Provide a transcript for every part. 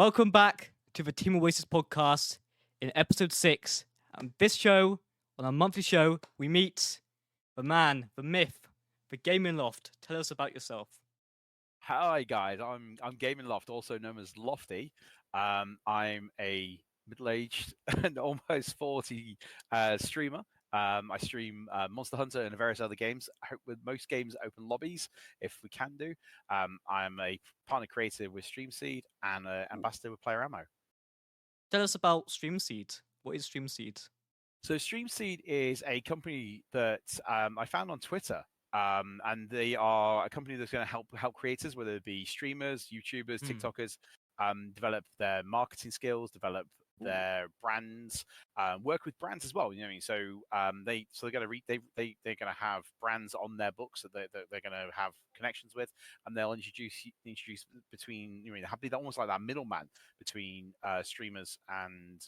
Welcome back to the Team Oasis Podcast in episode 6. And this show, on our monthly show, we meet the man, the myth, the Gaming Loft. Tell us about yourself. Hi guys, I'm Gaming Loft, also known as Lofty. I'm a middle-aged and almost 40 streamer. I stream Monster Hunter and various other games. With most games, open lobbies if we can do. I'm a partner creator with StreamSeed and ambassador with Player Ammo. Tell us about StreamSeed. What is StreamSeed? So StreamSeed is a company that I found on Twitter. And they are a company that's going to help creators, whether it be streamers, YouTubers, TikTokers, develop their marketing skills, develop their brands, work with brands as well. You know what I mean? So they're going to they're going to have brands on their books that they're going to have connections with, and they'll introduce between they're almost like that middleman between streamers and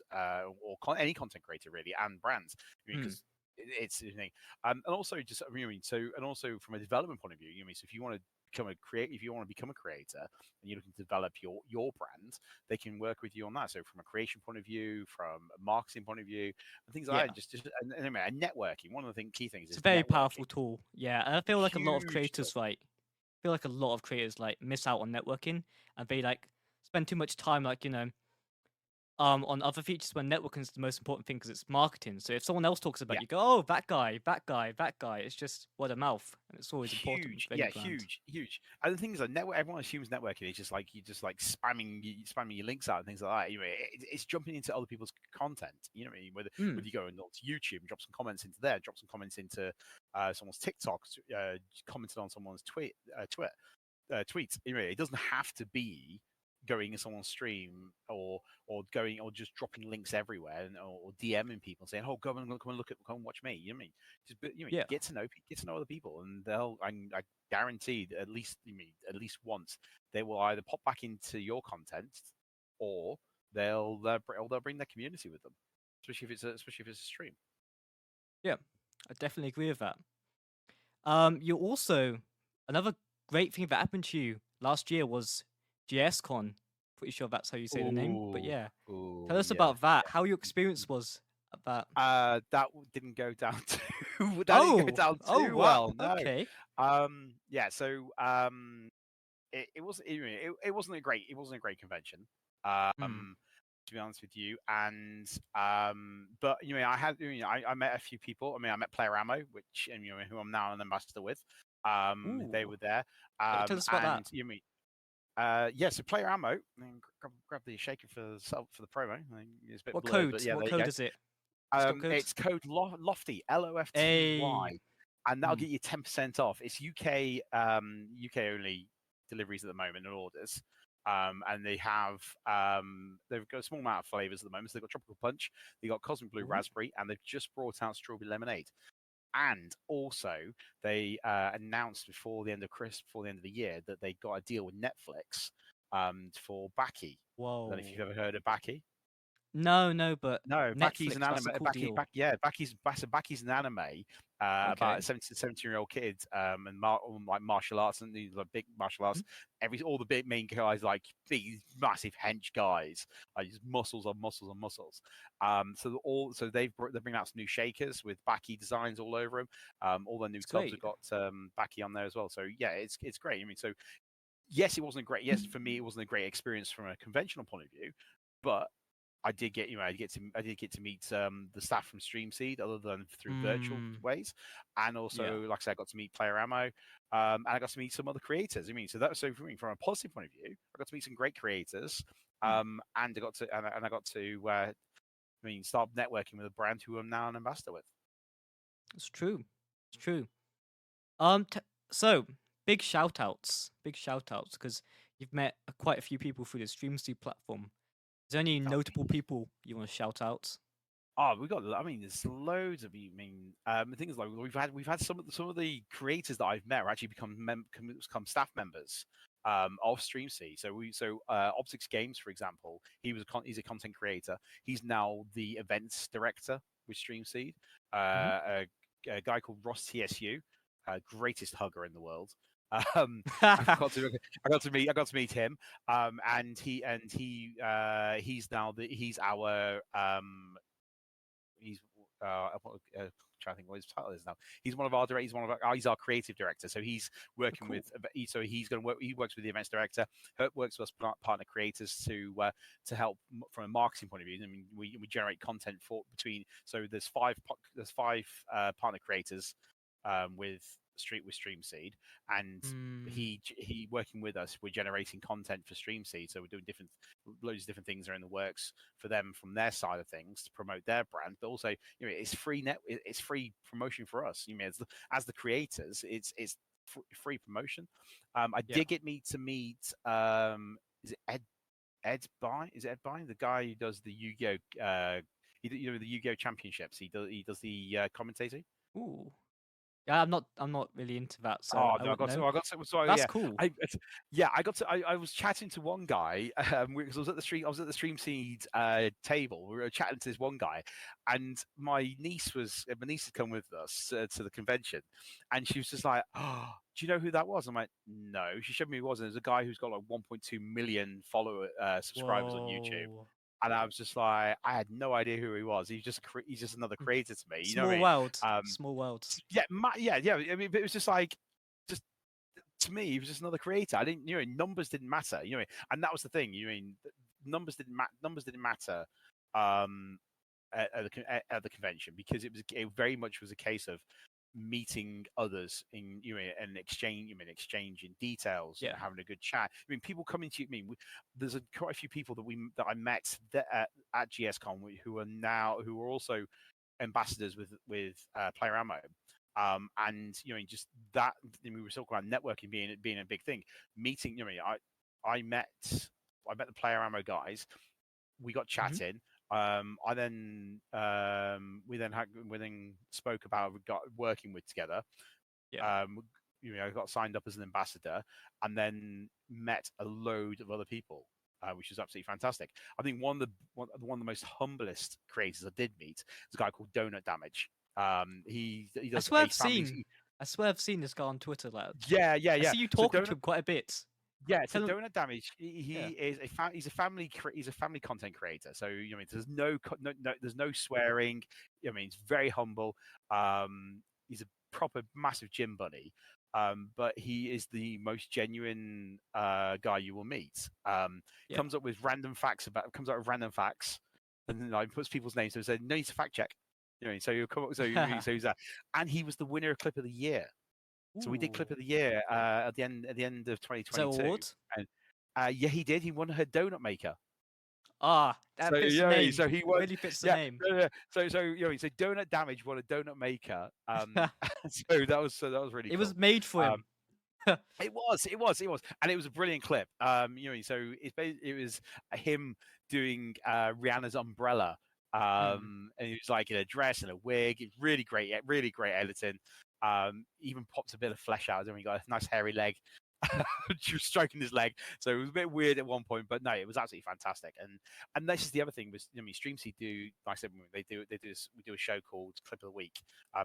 any content creator really and brands, because it's you know, and also just and also from a development point of view, so if you want to become a creator and you're looking to develop your brand, they can work with you on that. So from a creation point of view, from a marketing point of view, and things like that, just and networking. One of the key things is it's a very networking. powerful tool. Yeah, and I feel like a lot of creators miss out on networking, and they spend too much time on other features when networking is the most important thing because it's marketing. So if someone else talks about you go, oh, that guy. It's just word of mouth, and it's always important. Huge. And the thing is, everyone assumes networking is just like spamming your links out and things like that. It's jumping into other people's content. You know what I mean? Whether you go onto YouTube and drop some comments into there, drop some comments into someone's TikTok, commented on someone's tweet. Tweets. It doesn't have to be going in someone's stream or just dropping links everywhere or DMing people saying, "Oh, come and watch me." You know what I mean? Just get to know other people, and I guarantee that at least once they will either pop back into your content or they'll bring their community with them, especially if it's a stream. Yeah, I definitely agree with that. You also another great thing that happened to you last year was GSCON. Pretty sure that's how you say the name, but yeah. Tell us about that. How your experience was at that. That didn't go down too. Didn't go down too well. No. Okay. So it wasn't a great convention. To be honest with you, and but I met a few people. I met Player Ammo, which who I'm now an ambassador with. They were there. Tell us about that. So Player Ammo. Grab the shaker for the promo. It's a bit what blurred, code? but yeah, What code is it? It's code Lofty, LOFTY, and that'll get you 10% off. It's UK only deliveries at the moment and orders. And they've got a small amount of flavors at the moment. So they've got tropical punch, they've got cosmic blue raspberry, and they've just brought out strawberry lemonade. And also, they announced before the end of the year that they got a deal with Netflix for Baki. Whoa! I don't know if you've ever heard of Baki. No, but no, Baki's an anime. Baki's an anime about a 17-year-old kid and martial arts, and these are big martial arts. All the big main guys like big, massive hench guys, just muscles on muscles on muscles. So they're bringing out some new shakers with Baki designs all over them. All their new clubs have got Baki on there as well. So yeah, it's great. So yes, it wasn't great. Yes, for me, it wasn't a great experience from a conventional point of view, but I did get to meet the staff from StreamSeed, other than through virtual ways, and also, like I said, I got to meet Player Ammo, and I got to meet some other creators. So for me, from a positive point of view, I got to meet some great creators, and I got to start networking with a brand who I'm now an ambassador with. It's true. So big shout outs, because you've met quite a few people through the StreamSeed platform. Is there any notable people you want to shout out? Oh, there's loads of you. The thing is, like, we've had some of the creators that I've met are actually become staff members of StreamSeed. So Optics Games, for example, he's a content creator. He's now the events director with StreamSeed. A guy called Ross TSU, greatest hugger in the world. I got to meet him, and he's now he's our he's trying to think what his title is now. He's one of our directors. He's our creative director. So he's working cool. with. So he's going to work. He works with the events director. Works with us partner creators to help from a marketing point of view. I mean, we generate content for between. So there's five partner creators with StreamSeed, and he working with us. We're generating content for StreamSeed. So we're doing loads of different things are in the works for them from their side of things to promote their brand, but also it's it's free promotion for us. As the creators, it's free promotion. I did get to meet is it Ed By? Is it Ed By, the guy who does the Yu-Gi-Oh the Yu-Gi-Oh championships? He does the commentating. Ooh. Yeah, I'm not really into that, so Oh I no, wouldn't know. so That's yeah, cool. I was chatting to one guy because I was at the StreamSeed table. We were chatting to this one guy, and my niece had come with us to the convention, and she was just like, "Oh, do you know who that was?" I'm like, "No." She showed me who it was, and it was a guy who's got like 1.2 million subscribers on YouTube. Whoa. And I was just like, I had no idea who he was. He's just another creator to me. You know what I Small mean? world. Small world. Yeah. I mean, but it was just like, just to me, he was just another creator. I didn't, numbers didn't matter. And that was the thing. Numbers didn't matter at the convention, because it very much was a case of meeting others in and exchanging details and having a good chat. I mean, people coming to you. I mean, there's quite a few people that I met at GSCON who are also ambassadors with Player Ammo. And just that we were talking about networking being a big thing. Meeting, I met the Player Ammo guys. We got chatting. We then spoke about working with together. Yeah. I got signed up as an ambassador, and then met a load of other people, which was absolutely fantastic. I think one of the most humblest creators I did meet is a guy called Donut Damage. He does a family. I swear I've seen this guy on Twitter, lad. Yeah. I see you talking to him quite a bit. Yeah, so Donut Damage, is he's a family content creator. So there's there's no swearing. It's very humble. He's a proper massive gym buddy. But he is the most genuine guy you will meet. Comes up with random facts, and then puts people's names. So he said, "No need to fact check." So you come up. So he's that, and he was the winner of Clip of the Year. So we did Clip of the Year at the end of 2022. And yeah, he did. He won her donut maker. That fits the name. So he won, really fits the name. So so Donut Damage won a donut maker. So that was really cool. It was made for him. It was, and it was a brilliant clip. So it was him doing Rihanna's Umbrella. And he was like in a dress and a wig. It's really great editing. Even popped a bit of flesh out, and he got a nice hairy leg. She was stroking his leg, so it was a bit weird at one point, but no, it was absolutely fantastic. And this is the other thing was, StreamSeed do, like I said, we do a show called Clip of the Week.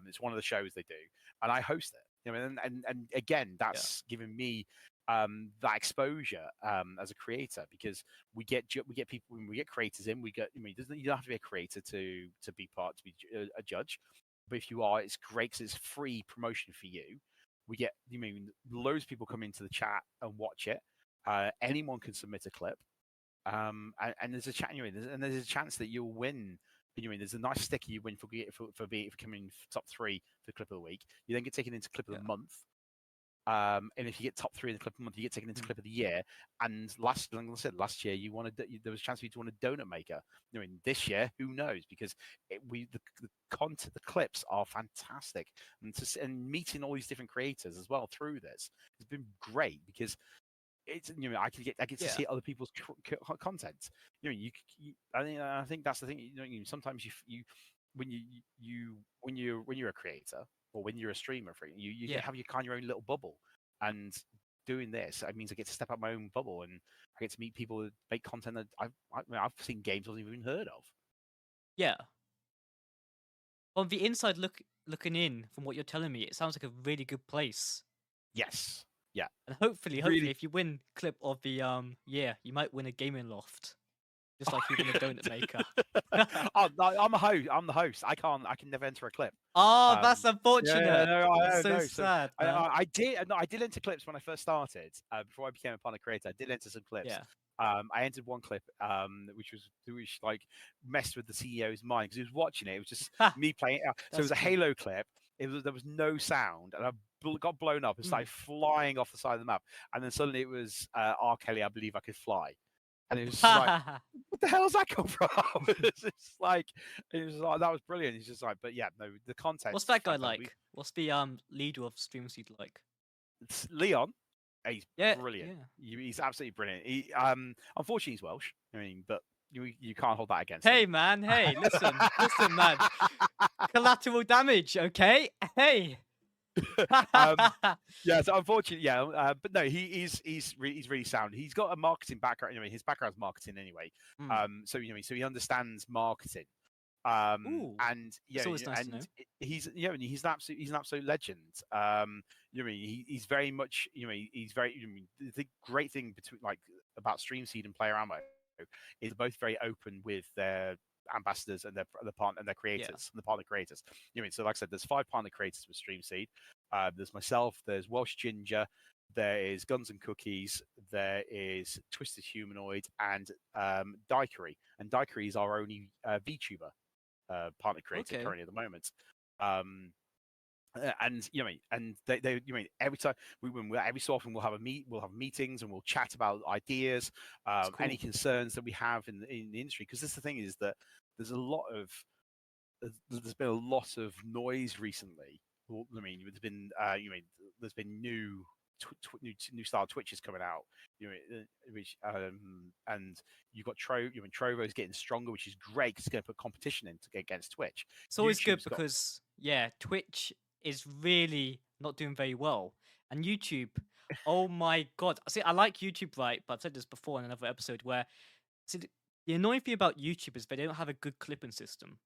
It's one of the shows they do, and I host it. And again, that's given me that exposure as a creator, because we get people, when we get creators in, you don't have to be a creator to be a judge, but if you are, it's great because it's free promotion for you. We get, loads of people come into the chat and watch it. Anyone can submit a clip, and there's a chat, and there's a chance that you'll win. There's a nice sticker you win for coming top 3 for Clip of the Week. You then get taken into Clip of the Month. And if you get top 3 in the Clip of the Month, you get taken into Clip of the Year. And like I said, last year there was a chance for you to win a donut maker. This year, who knows? Because the content, the clips are fantastic, and meeting all these different creators as well through this has been great, because it's I get to see other people's content. I think that's the thing. Sometimes when you're a creator, or when you're a streamer, you have your own little bubble. And doing this, it means I get to step out my own bubble, and I get to meet people that make content that I've seen games I've even heard of. Yeah. On the inside looking in, from what you're telling me, it sounds like a really good place. Yes. Yeah, And hopefully, really. if you win clip of the year, you might win a Gaming Loft, just like you win a donut maker. Oh, no, I'm a host. I'm the host. I can't. I can never enter a clip. Oh, that's Yeah, unfortunate. no, I That's don't so know. So sad, man. I did. No, I did enter clips when I first started. Before I became a partner creator, I did enter some clips. Yeah. I entered one clip, which like messed with the CEO's mind because he was watching it. It was just Ha! me playing. So it That's was a cool. Halo clip. There was no sound, and I got blown up and Mm. started flying off the side of the map. And then suddenly it was R. Kelly, I believe I could fly, and it was just like, what the hell's that come from? It's just like, it was like, that was brilliant. It's just like, but yeah, no, the What's content's that guy fantastic. like? What's the leader of StreamSeed like? It's Leon, he's Yeah, brilliant. yeah. He's absolutely brilliant. Unfortunately, he's Welsh. I mean, but you can't hold that against Hey, him. man. Hey, listen, man. Collateral damage, okay? Hey. Yeah, so unfortunately, yeah, but no, he's really sound. He's got a marketing background. I mean, his background's marketing anyway. Mm. So so he understands marketing. Ooh, And it's always nice to know. he's he's an absolute legend. He's very much he's very the great thing between like about StreamSeed and Player Ammo is they're both very open with their ambassadors and their partner and their creators and the partner creators. So like I said, there's 5 partner creators with StreamSeed. There's myself, there's Welsh Ginger, there is Guns and Cookies, there is Twisted Humanoid, and Dikery. And Dikery is our only VTuber partner creator Okay. currently at the moment. And and they every time every so often we'll have meetings and we'll chat about ideas, It's cool. any concerns that we have in the industry. Because this the thing is that there's been a lot of noise recently. Well, I mean, there's been new style Twitches coming out, which and you've got Trovo's getting stronger, which is great because it's going to put competition in to get against Twitch. It's always good because Twitch is really not doing very well, and YouTube. Oh my god! See, I like YouTube, right? But I've said this before in another episode where, see, the annoying thing about YouTube is they don't have a good clipping system.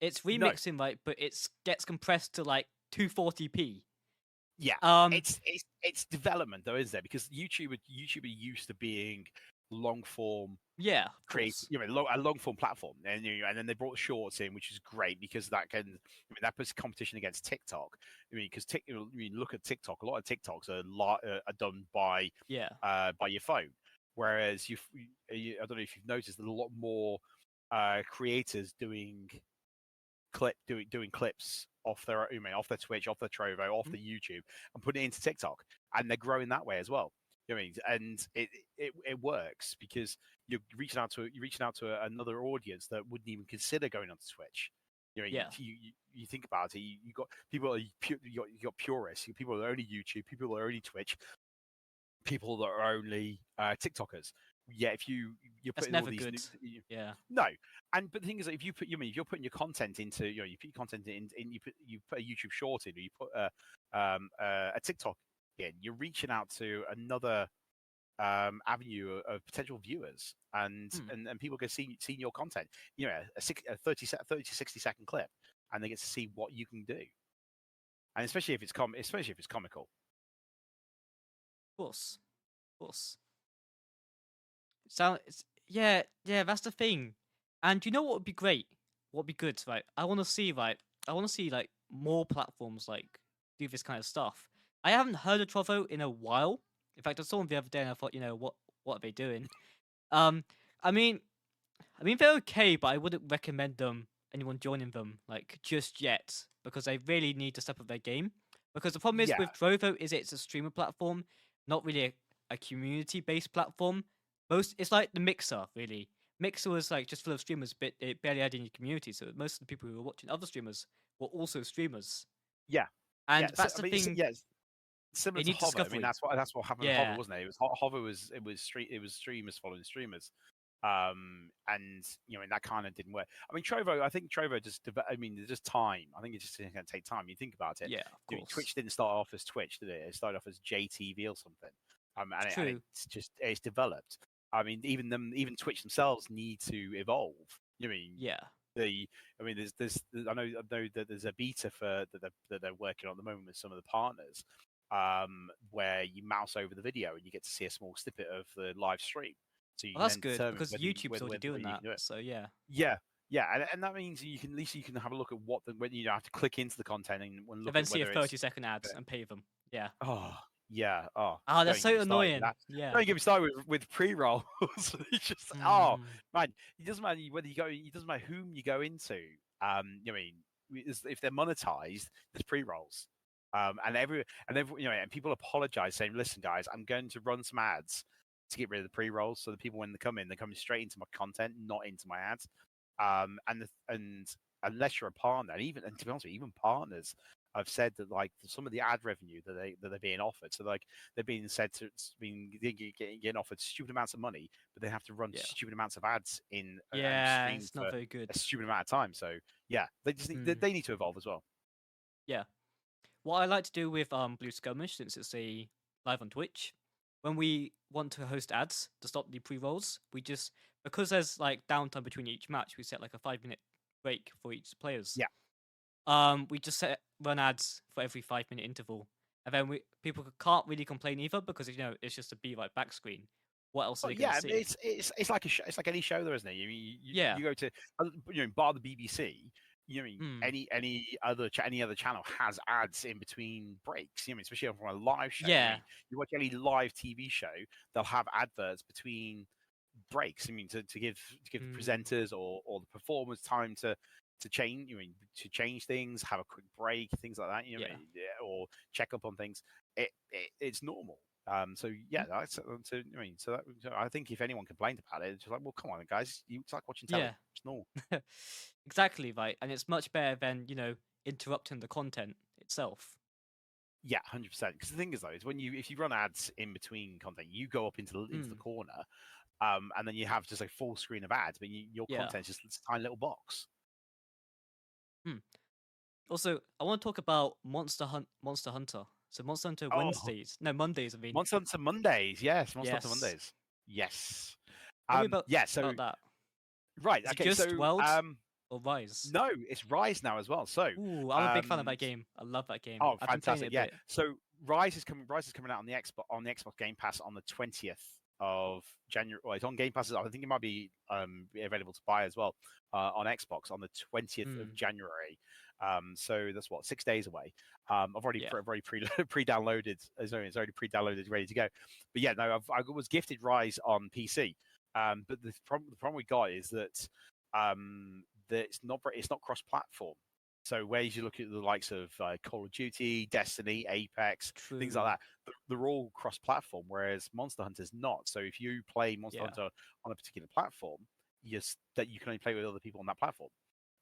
It's No, remixing, right? But it gets compressed to like 240p. yeah, Um, it's development though, is there? Because YouTuber used to being long form yeah, of create course. a long form platform, and and then they brought shorts in, which is great because that can that puts competition against TikTok. I mean, because look at TikTok, a lot of TikToks are done by Yeah. your phone, whereas I don't know if you've noticed, there's a lot more creators doing clips off their off their Twitch, off their Trovo, off the YouTube, and putting it into TikTok, and they're growing that way as well. And it works because you're reaching out to another audience that wouldn't even consider going onto Twitch. Yeah. You think about it. You got people. You got purists. People that are only YouTube. People that are only Twitch. People that are only TikTokers. Yeah, if you're That's putting all never these good. Yeah. no, but the thing is that if if you're putting your content into you put your content in you put a YouTube short in, or you put a TikTok in, you're reaching out to another avenue of potential viewers, and people get seeing your content. A 30 to 60-second clip, and they get to see what you can do, and especially if it's comical. Of course. Yeah, that's the thing. And you know what would be great? What would be good, right? I want to see like more platforms like do this kind of stuff. I haven't heard of Trovo in a while. In fact, I saw them the other day and I thought, what are they doing? Um, I mean, they're okay, but I wouldn't recommend anyone joining them like just yet because they really need to step up their game. Because the problem is Yeah, with Trovo is it's a streamer platform, not really a community-based platform. It's like the Mixer, really. Mixer was like just full of streamers, but it barely had any community. So most of the people who were watching other streamers were also streamers, yeah, yeah. and So, that's I the mean, thing. it's similar They to need Hover. I mean, discovery. that's what happened with Hover, Yeah, wasn't it? Hover was streamers following streamers, and and that kind of didn't work. I mean, Trovo. I think Trovo I mean, there's just time. I think it's just going to take time. You think about it. yeah, of course. Twitch didn't start off as Twitch, did it? It started off as JTV or something. It's And true. it's developed. I mean, even Twitch themselves need to evolve. I mean, Yeah, I know that there's a beta that they're working on at the moment with some of the partners. where you mouse over the video and you get to see a small snippet of the live stream. So you Well, can that's then good determine because whether you, YouTube's already doing whether you that. can do it. So yeah. Yeah, yeah, and that means you can at least you can have a look at when you have to click into the content and And look then at see a whether it's 30-second ad and pay them. Yeah. oh yeah Ah, that's don't get me so started with annoying. that. Yeah. Don't get me started with pre-rolls. It's just Mm. man, it doesn't matter whether you go. It doesn't matter whom you go into. I mean, if they're monetized, there's pre-rolls. And people apologize saying, "Listen, guys, I'm going to run some ads to get rid of the pre-rolls, so the people when they come in, they're coming straight into my content, not into my ads." And unless you're a partner, and to be honest with you, even partners have said that like some of the ad revenue that they're being offered, so like they're being said to getting offered stupid amounts of money, but they have to run Yeah. stupid amounts of ads in and Yeah, stream it's for not very good. a stupid amount of time. So yeah, they just need, Mm. they need to evolve as well. Yeah. What I like to do with Blue Skirmish, since it's a live on Twitch, when we want to host ads to stop the pre-rolls, we just because there's like downtime between each match, we set like a 5-minute break for each players. Yeah. We just run ads for every 5-minute interval, and then people can't really complain either because it's just a be right back screen. What else are they gonna see? It's like it's like any show, though, isn't it? Yeah. You go to bar the BBC. Mm. Any other channel has ads in between breaks. Especially from a live show. Yeah. You watch any live TV show, they'll have adverts between breaks. To give the presenters or the performers time to change. To change things, have a quick break, things like that. Or check up on things. It's normal. So yeah, so I think if anyone complained about it, it's just like, well, come on, guys, it's like watching telly. Yeah. It's normal. Exactly right, and it's much better than interrupting the content itself. Yeah, 100%. Because the thing is, though, is if you run ads in between content, you go up into the corner, and then you have just a full screen of ads, but your content is just this tiny little box. Also, I want to talk about Monster Hunter. So Monster Hunter Wednesdays, no Mondays. I mean, Monster Hunter Mondays, yes, Monster Hunter Mondays, yes. Tell me about that. Right, Is okay, it just so World or Rise? No, it's Rise now as well. So, ooh, I'm a big fan of that game. I love that game. Oh, I've fantastic! been playing it a bit. So Rise is coming out on the Xbox Game Pass on the 20th of January. Well, it's on Game Pass. I think it might be available to buy as well on Xbox on the 20th of January. So that's 6 days away. I've already pre-downloaded. It's already pre-downloaded, ready to go. But yeah, no, I was gifted Rise on PC. But the problem we got is that it's not cross-platform. So whereas you look at the likes of Call of Duty, Destiny, Apex, things like that, they're all cross-platform, whereas Monster Hunter's not. So if you play Monster Hunter on a particular platform, that you can only play with other people on that platform.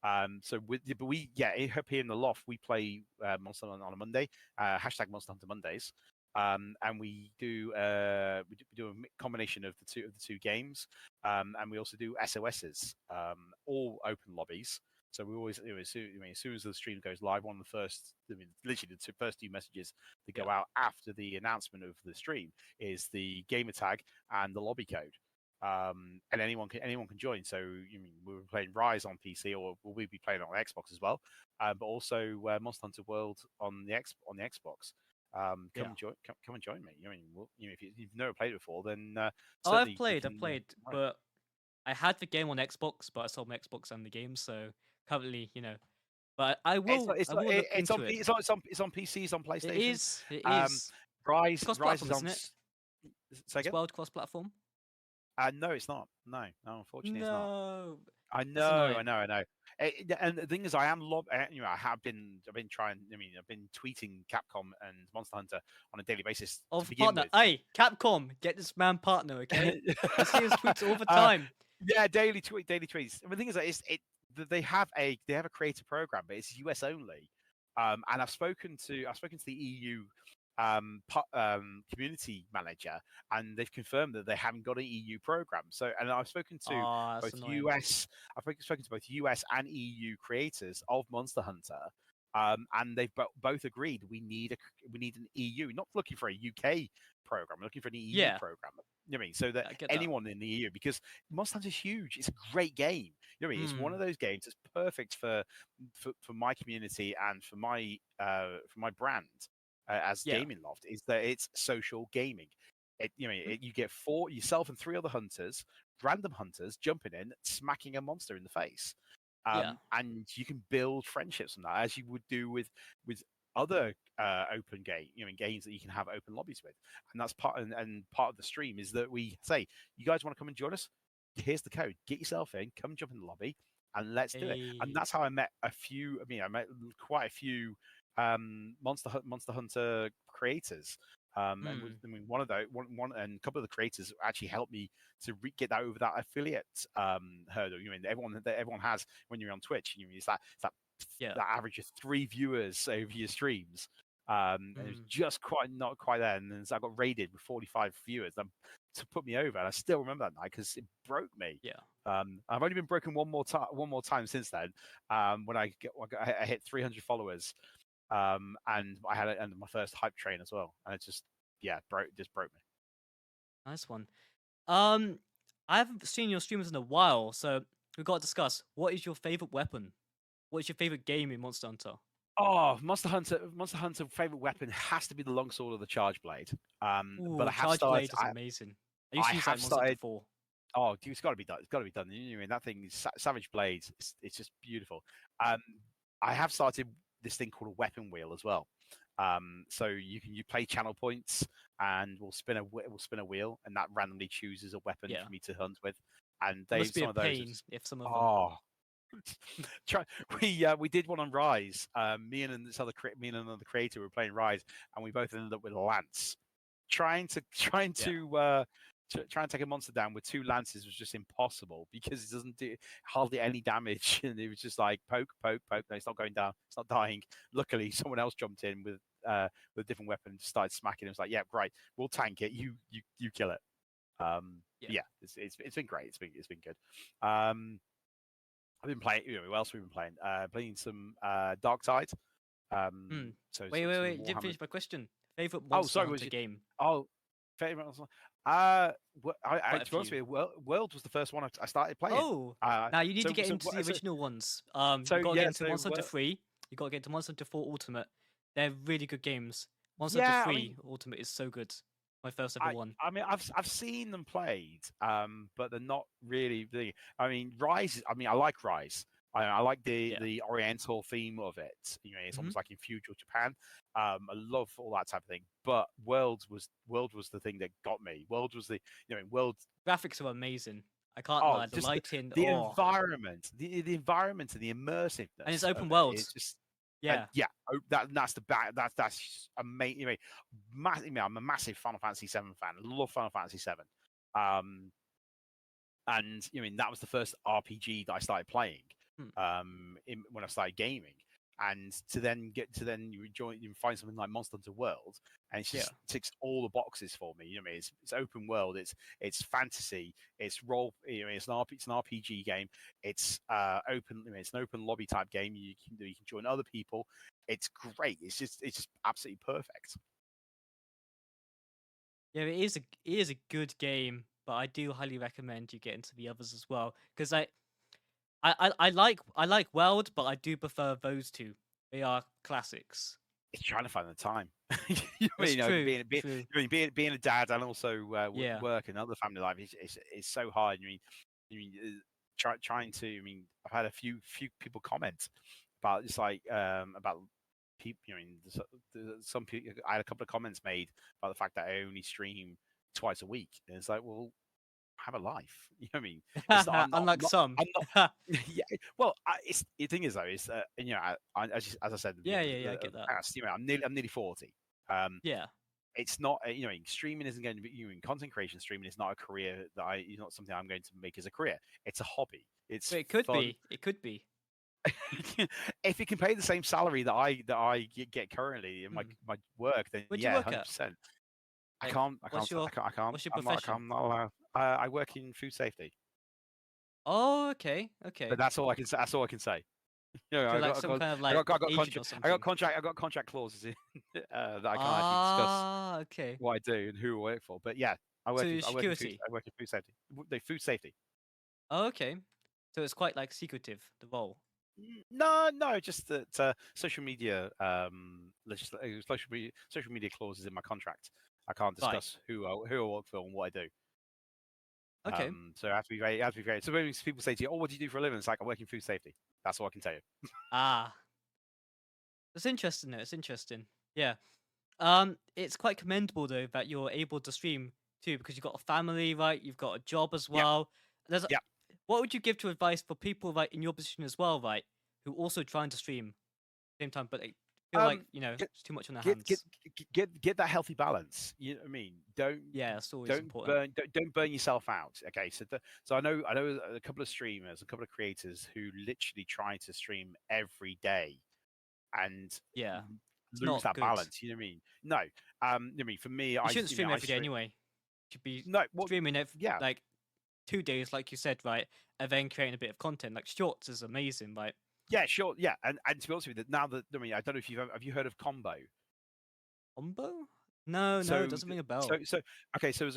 Here in the loft, we play Monster Hunter on a Monday, hashtag Monster Hunter Mondays. And we do a combination of the two games, and we also do SOSs, all open lobbies. So we always, as soon as the stream goes live, one of the first, literally the first two messages that go out after the announcement of the stream is the gamer tag and the lobby code. And anyone can join. So we were playing Rise on PC, or we'll be playing it on Xbox as well, but also Monster Hunter World on the Xbox. Come and join me. If you've never played it before, then I've played, but I had the game on Xbox, but I sold my Xbox and the game, so currently, But I will. Look into it. It's on PCs, on PlayStation. It is. Rise is on. Isn't it? It's world cross-platform. No, it's not. No, unfortunately, it's not. I know. And the thing is, I have been trying. I've been tweeting Capcom and Monster Hunter on a daily basis. Partner, hey, Capcom, get this man partner, okay? I see his tweets all the time. Yeah, daily tweets. And the thing is, they have a creator program, but it's US only. And I've spoken to the EU community manager, and they've confirmed that they haven't got an EU program. So, and I've spoken to both US and EU creators of Monster Hunter, and they've both agreed we need an EU, not looking for a UK program, we're looking for an EU program. So that anyone in the EU, because Monster Hunter is huge. It's a great game. It's one of those games that's perfect for my community and for my brand. as Yeah. Gaming Loft is that it's social gaming. Mhm. You get yourself and three other hunters, random hunters, jumping in, smacking a monster in the face, Yeah. and you can build friendships from that as you would do with other open games that you can have open lobbies with. And that's and part of the stream is that we say, you guys want to come and join us? Here's the code. Get yourself in, come jump in the lobby, and let's do it. And Hey. that's how I met a few. I mean, I met quite a few Monster Hunter creators. Mm. I mean, one of those, one, and a couple of the creators actually helped me to get that over that affiliate hurdle. You mean everyone has when you're on Twitch. You mean Yeah. that average of 3 viewers over your streams. And it was Mm. just not quite there, and then so I got raided with 45 viewers to put me over, and I still remember that night because it broke me. Yeah. I've only been broken one more time since then. When I hit 300 followers, and I had and my first hype train as well, and it just broke me. Nice one. Um, I haven't seen your streamers in a while, so we've got to discuss what is your favorite weapon? What is your favorite game in Monster Hunter? Oh, Monster Hunter favorite weapon has to be the longsword or the charge blade. But Ooh, Charge Blade is amazing. I used I to use that have in Monster Hunter started. 4. Oh, dude, it's got to be done. It's got to be done. You know, what I mean, that thing, Savage Blades, it's just beautiful. Um, I have started this thing called a weapon wheel as well. So you play channel points, and we'll spin a wheel, and that randomly chooses a weapon Yeah. for me to hunt with. And It must be some a of those are pain just if some of them. oh. Try, we did one on Rise. Me and another creator were playing Rise, and we both ended up with a lance. Trying Yeah. to try and take a monster down with two lances was just impossible because it doesn't do hardly any damage, and it was just like poke, poke, poke. No, it's not going down. It's not dying. Luckily, someone else jumped in with a different weapon and started smacking. It was like, yeah, right, we'll tank it. You kill it. Yeah. Yeah, it's been great. It's been good. I've been playing. You know, who else we've been playing? Playing some Dark Side. Hmm. So Wait, wait, some wait. You didn't Warhammer. finish my question. Favorite Oh, Monster sorry. Was Hunter you? game? Oh, favorite. Quite a To be honest few. with you, World was the first one I started playing. Oh, Uh, now you need to so get so into the so original ones. so You gotta get yeah. into Monster Hunter 3. You gotta get into Monster Hunter 4 Ultimate. They're really good games. Monster Hunter Yeah. I 3 mean, Ultimate is so good. My first ever one. I mean, I've seen them played, but they're not really the. I mean, Rise. I mean, I like Rise. I like Yeah. the Oriental theme of it. You know, it's Hmm. almost like in feudal Japan. I love all that type of thing. But World was the thing that got me. World was the World. Graphics are amazing. I can't Oh, lie. The just lighting, the oh, environment, the environment and the and it's immersiveness open of it world. is just. And Yeah. yeah, that's the back. That's amazing. I'm a massive Final Fantasy VII fan. I love Final Fantasy VII. Um, and that was the first RPG that I started playing Hmm. when I started gaming. And to then you find something like Monster Hunter World, and it Yeah. just ticks all the boxes for me. It's open world, it's fantasy, it's role. It's an RPG game. It's open. It's an open lobby type game. You can join other people. It's great. It's just absolutely perfect. Yeah, it is a good game, but I do highly recommend you get into the others as well. Because I like World, but I do prefer those two. They are classics. It's trying to find the time. That's true. Being, True. being a dad and also Yeah. work and other family life is so hard. Trying to. I mean, I've had a few people comment about it's like about people. Some people. I had a couple of comments made about the fact that I only stream twice a week, and it's like, well, have a life. You know what I mean? It's not. Unlike some. I'm not. Yeah. Well, the thing is though is that as I said at the Yeah, beginning yeah, yeah. I of get the that. past, I'm nearly 40. Yeah. It's not streaming isn't going to be content creation. Streaming is not a career it's not something I'm going to make as a career. It's a hobby. It's But it could fun. be. It could be. If it can pay the same salary that I get currently in Hmm. my work, then Where do you yeah, work at? 100%. I Like, can't. I what's can't. your I can't. what's your profession? I'm not allowed. I work in food safety. Oh, okay, But okay. that's all I can say. That's all I can say. So like some kind of like agent or something. I got contract clauses in that I can't actually discuss Ah, okay. what I do and who I work for. But yeah, So you're security. I work in food safety. The food safety. Oh, okay. So it's quite like secretive, the role. No, just that social media social media clauses in my contract. I can't Right. discuss who I work for and what I do. Okay. So it has to be very, it has to be very. So when people say to you, "Oh, what do you do for a living?" It's like I work in food safety. That's all I can tell you. Ah, it's interesting though. It's interesting. Yeah. It's quite commendable though that you're able to stream too because you've got a family, right? You've got a job as Yeah, well. There's yeah. what would you give to advice for people like in your position as well, right? Who also trying to stream at the same time, but they feel like Um, it's too much on their get get hands. get that healthy balance. You know what I mean? Yeah, it's always important. Don't burn yourself out. Okay, so I know a couple of streamers, a couple of creators who literally try to stream every day and Yeah, it's lose not that good. balance. You know what I mean? No, I mean for me, You shouldn't stream I every day stream. anyway. You should be No, well, streaming yeah, like 2 days, like you said, right? And then creating a bit of content. Like shorts is amazing, right? yeah, sure, yeah, and to be honest with you, now that I mean, I don't know if have you heard of Combo? Combo? No, no, it So, doesn't ring a bell. okay. So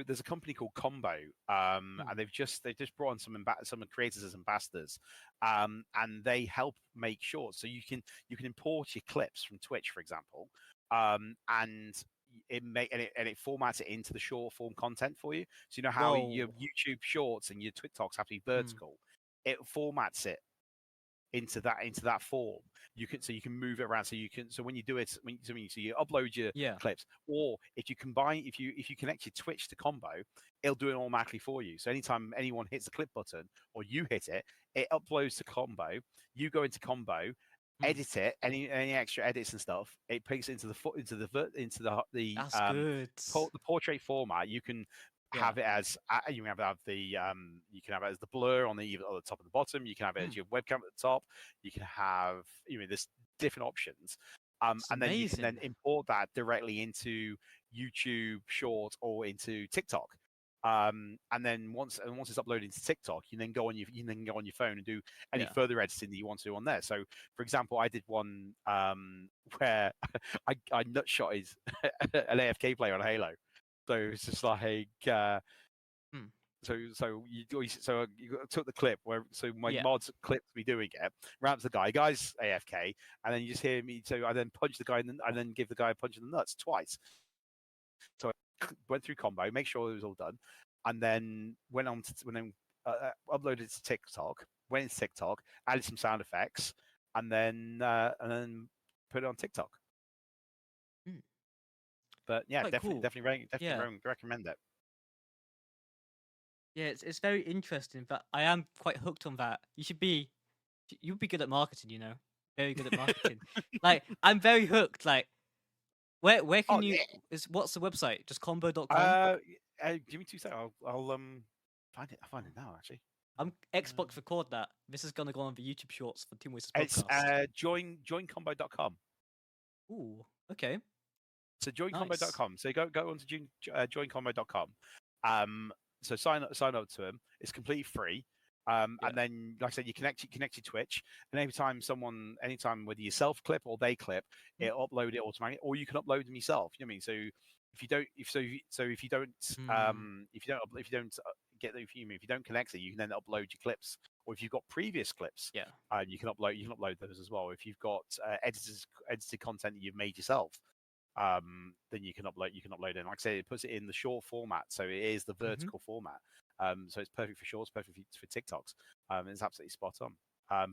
there's a company called Combo, Hmm. and they've just brought on some creators as ambassadors, and they help make shorts. So you can import your clips from Twitch, for example, and it formats it into the short form content for you. So you know how your Whoa. YouTube Shorts and your TikToks have to be Hmm. vertical. It formats it into that form. You can move it around. So when you do it, so you upload your Yeah. clips, or if you connect your Twitch to Combo, it'll do it automatically for you. So anytime anyone hits the clip button or you hit it, it uploads to Combo. You go into Combo, Hmm. edit it, any extra edits and stuff. It takes it into the foot into That's good. the portrait format. You can Yeah. have it as you can have it as the blur on the top and the bottom. You can have it Hmm. as your webcam at the top. You can have there's different options, It's and then you can then amazing. import that directly into YouTube Short or into TikTok. And then once it's uploaded to TikTok, you then go on your phone and do any Yeah. further editing that you want to do on there. So, for example, I did one where I nutshotted an AFK player on Halo. So it's just like Hmm. so you took the clip where my Yeah. mods clipped me doing it, ran up to the guy's AFK, and then you just hear me. So I then punch the guy and then give the guy a punch in the nuts twice. So I went through Combo, make sure it was all done, and then uploaded to TikTok, went into TikTok, added some sound effects, and then put it on TikTok. Hmm. But yeah, Quite cool. Yeah. definitely recommend it. Yeah, it's very interesting, but I am quite hooked on that. You'd be good at marketing, you know. Very good at marketing. Like I'm very hooked. Like where Oh can you yeah. what's the website? Just combo.com? Uh, Give me 2 seconds. I'll find it. I'll find it now. Actually, I'm uh, Xbox record that. This is gonna go on the YouTube shorts for Team Oasis it's Podcast. joincombo.com. Ooh, okay. So Nice. joincombo.com. So go on to joincombo.com. Um, so sign up to them. It's completely free. Yeah. And then, like I said, you connect your Twitch, and anytime whether you self clip or they clip, Mm, it'll upload it automatically, or you can upload them yourself. You know what I mean? So if you don't, mm, if you don't connect it, you can then upload your clips, or if you've got previous clips, yeah. you can upload those as well. If you've got edited content that you've made yourself, then you can upload it. And like I say, it puts it in the short format, so it is the Hmm. vertical format. So it's perfect for shorts, perfect for TikToks. It's absolutely spot on.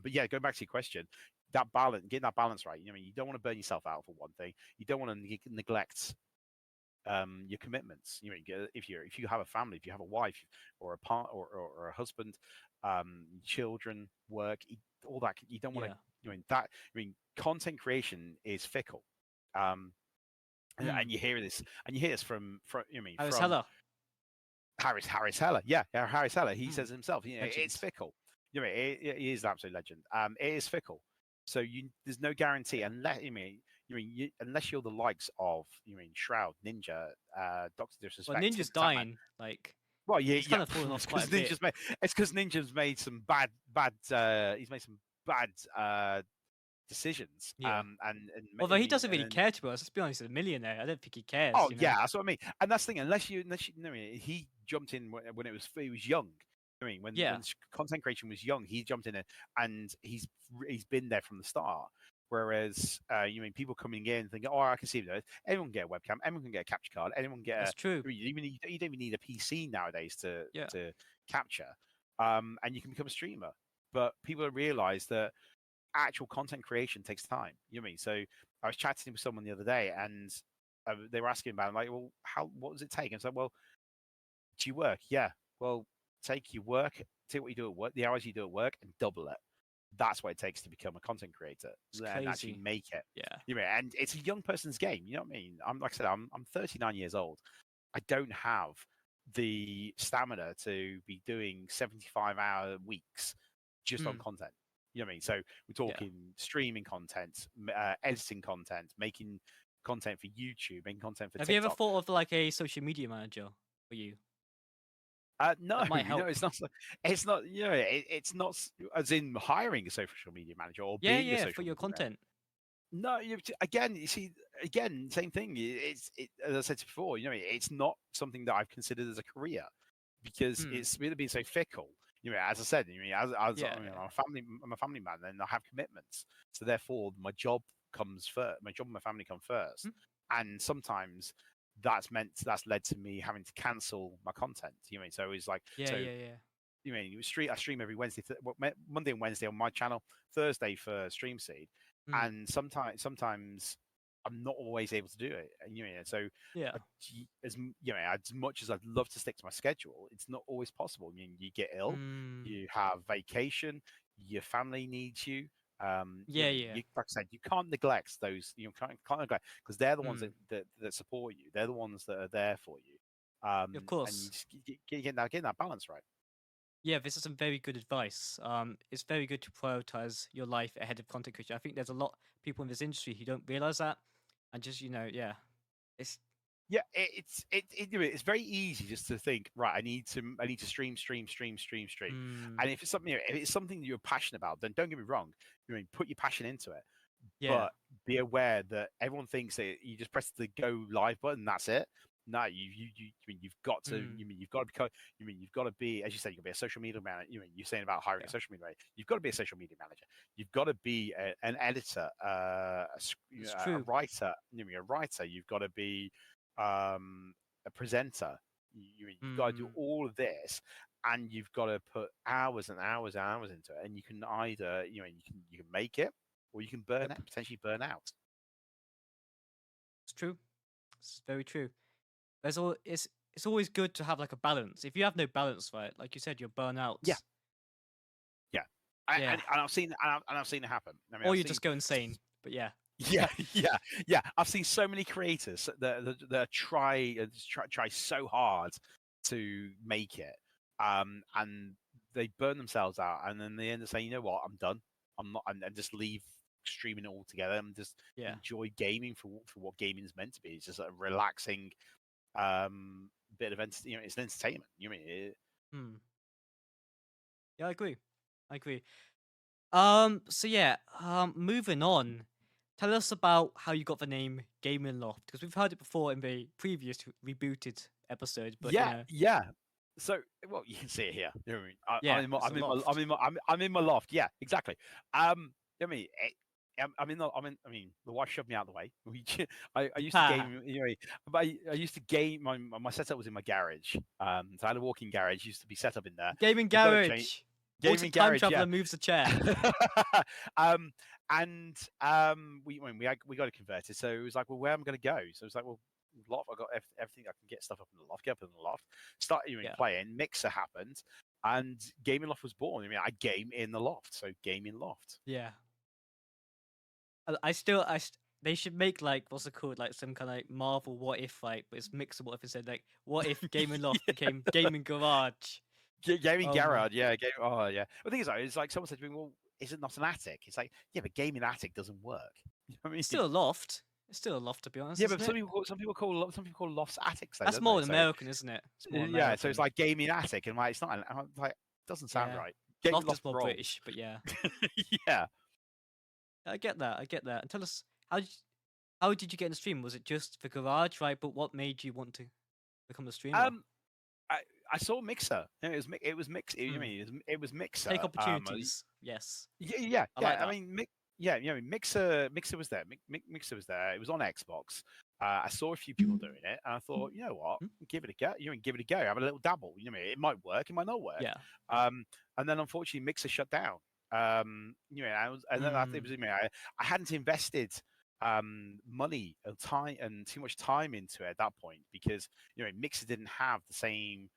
But yeah, going back to your question, getting that balance right. You know, you don't want to burn yourself out for one thing. You don't want to neglect your commitments. You know, if you have a family, if you have a wife or a part or a husband, children, work, all that. You don't want to. Yeah. Content creation is fickle. Um, Mm. and you hear this from Iris from Heller. Harris Heller. Yeah, Harris Heller. He Mm. says himself, it's Legend. fickle. He is an absolute legend. It is fickle. So there's no guarantee Yeah. unless you're the likes of Shroud, Ninja, Doctor Well, Disrespect, Ninja's Tatman. dying. Like Well, yeah, he's yeah. kind of fallen It's off quite because a bit. Ninja's made some bad. He's made some bad decisions. Yeah. I Although he mean, doesn't and really then care to us. Let's be honest, he's a millionaire. I don't think he cares. oh You know. yeah, that's what I mean. And that's the thing. Unless he jumped in when he was young. I mean, when Yeah, content creation was young, he jumped in it, and he's been there from the start. Whereas, people coming in thinking, "Oh, I can see this. Anyone can get a webcam. Anyone can get a capture card. Anyone can get that's a. true. You don't even need a PC nowadays to Yeah. capture, and you can become a streamer. But people don't realize that actual content creation takes time. You know what I mean? So I was chatting with someone the other day, and they were asking about, like, well, what does it take? And it's like, well, do you work? Yeah. Well, take your work, take what you do at work, the hours you do at work, and double it. That's what it takes to become a content creator It's and actually crazy. make it. Yeah. You know, and it's a young person's game. You know what I mean? I'm like I said, I'm 39 years old. I don't have the stamina to be doing 75-hour weeks just on Mm. content. You know what I mean? So we're Yeah. talking streaming content, editing content, making content for YouTube, making content for Have you ever TikTok. thought of like a social media manager for you? No, That might help. it's not. It's not. It's not as in hiring a social media manager or Yeah, being a yeah, for social your media manager. content. No, again, you see, again, same thing. As I said before. It's not something that I've considered as a career because Mm. it's really been so fickle. As I said, Yeah, I'm a family man, and I have commitments. So therefore, my job comes first. My job and my family come first, mm, and sometimes that's led to me having to cancel my content. So it's like yeah, so yeah, yeah. I stream every Wednesday, Monday and Wednesday on my channel, Thursday for StreamSeed, Mm. and sometimes I'm not always able to do it. So Yeah. I, as much as I'd love to stick to my schedule, it's not always possible. You get ill, Mm. you have vacation, your family needs you. Yeah, yeah. Like I said, you can't neglect those. You can't neglect because they're the ones Mm. that support you. They're the ones that are there for you. Of And you course. just getting that balance right. Yeah, this is some very good advice. It's very good to prioritize your life ahead of content creation. I think there's a lot of people in this industry who don't realize that, and just yeah, it's Yeah, it's very easy just to think, right, I need to stream. mm, And if it's something that you're passionate about, then don't get me wrong, put your passion into it. yeah, But be aware that everyone thinks that you just press the go live button, that's it. No, you've got to, mm, you've got to become, you've got to be, as you said, you've got to be a social media manager. You're saying about hiring a yeah. social media manager. You've got to be a social media manager. You've got to be an editor, It's a true. writer. A writer. You've got to be a presenter. You've got to do Mm, all of this, and you've got to put hours and hours and hours into it. And you can either, you can make it, or you can yep, potentially burn out. it's true. It's very true. It's always good to have like a balance. If you have no balance, right, like you said, you'll burn Yeah, out. yeah, Yeah, and I've seen it happen. I mean, or I've you seen just go insane. But yeah, yeah, yeah. I've seen so many creators that try so hard to make it, and they burn themselves out, and then they end up saying, you know what, I'm done. I'm not, and just leave streaming it all together and just yeah. enjoy gaming for what gaming is meant to be. It's just a relaxing bit of it's an entertainment. You know what I mean? Hmm. Yeah, I agree. I agree. So yeah, moving on. Tell us about how you got the name Gaming Loft because we've heard it before in the previous rebooted episode, but Yeah, yeah. So, well, you can see it here. You know what I mean? yeah, it's a loft. I'm in my loft. Yeah, exactly. I mean, I mean, the wife shoved me out of the way. I used to Ha! game. But I used to game. My setup was in my garage. So I had a walk-in garage. Used to be set up in there. Gaming We got it changed. garage. What Gaming if time garage. Yeah. traveler moves a chair? um, and we got it converted. So it was like, well, where am I going to go? So it was like, well, loft. I got everything. I can get stuff up in the loft. Get up in the loft. Start Yeah, playing. Mixer happened, and Gaming Loft was born. I mean, I game in the loft. So Gaming Loft. yeah. They should make like what's it called, like some kind of like Marvel what if fight, but it's mixed what if it said like what if Gaming Loft became Gaming Garage? Gaming Oh my, garage. Yeah. Oh yeah. The thing is, though, it's like someone said to me, well, is it not an attic? It's like, yeah, but gaming attic doesn't work. You know what I mean? it's still a loft. It's still a loft to be honest, Yeah, but isn't it? some people call lofts attics, though, That's don't they? more So American, isn't it? It's more yeah, so it's American. like gaming attic, and like it's not. I'm like, doesn't sound Yeah. right. Gaming Loft is loft more rolls. British, but yeah. Yeah. I get that. I get that. And tell us how did you get in the stream? Was it just the garage, right? But what made you want to become a streamer? Um, I saw Mixer. It was it was Mix. You Mm. mean it was Mixer? Take opportunities. Yes, Yeah, I like yeah. I that. mean, yeah, Mixer was there. Mixer was there. It was on Xbox. I saw a few people doing it, and I thought, you know what, Mm. give it a go. Give it a go. Have a little dabble. It might work. It might not work. Yeah. And then unfortunately, Mixer shut down. And then it was Mm. I hadn't invested money and time and too much time into it at that point because Mixer didn't have the same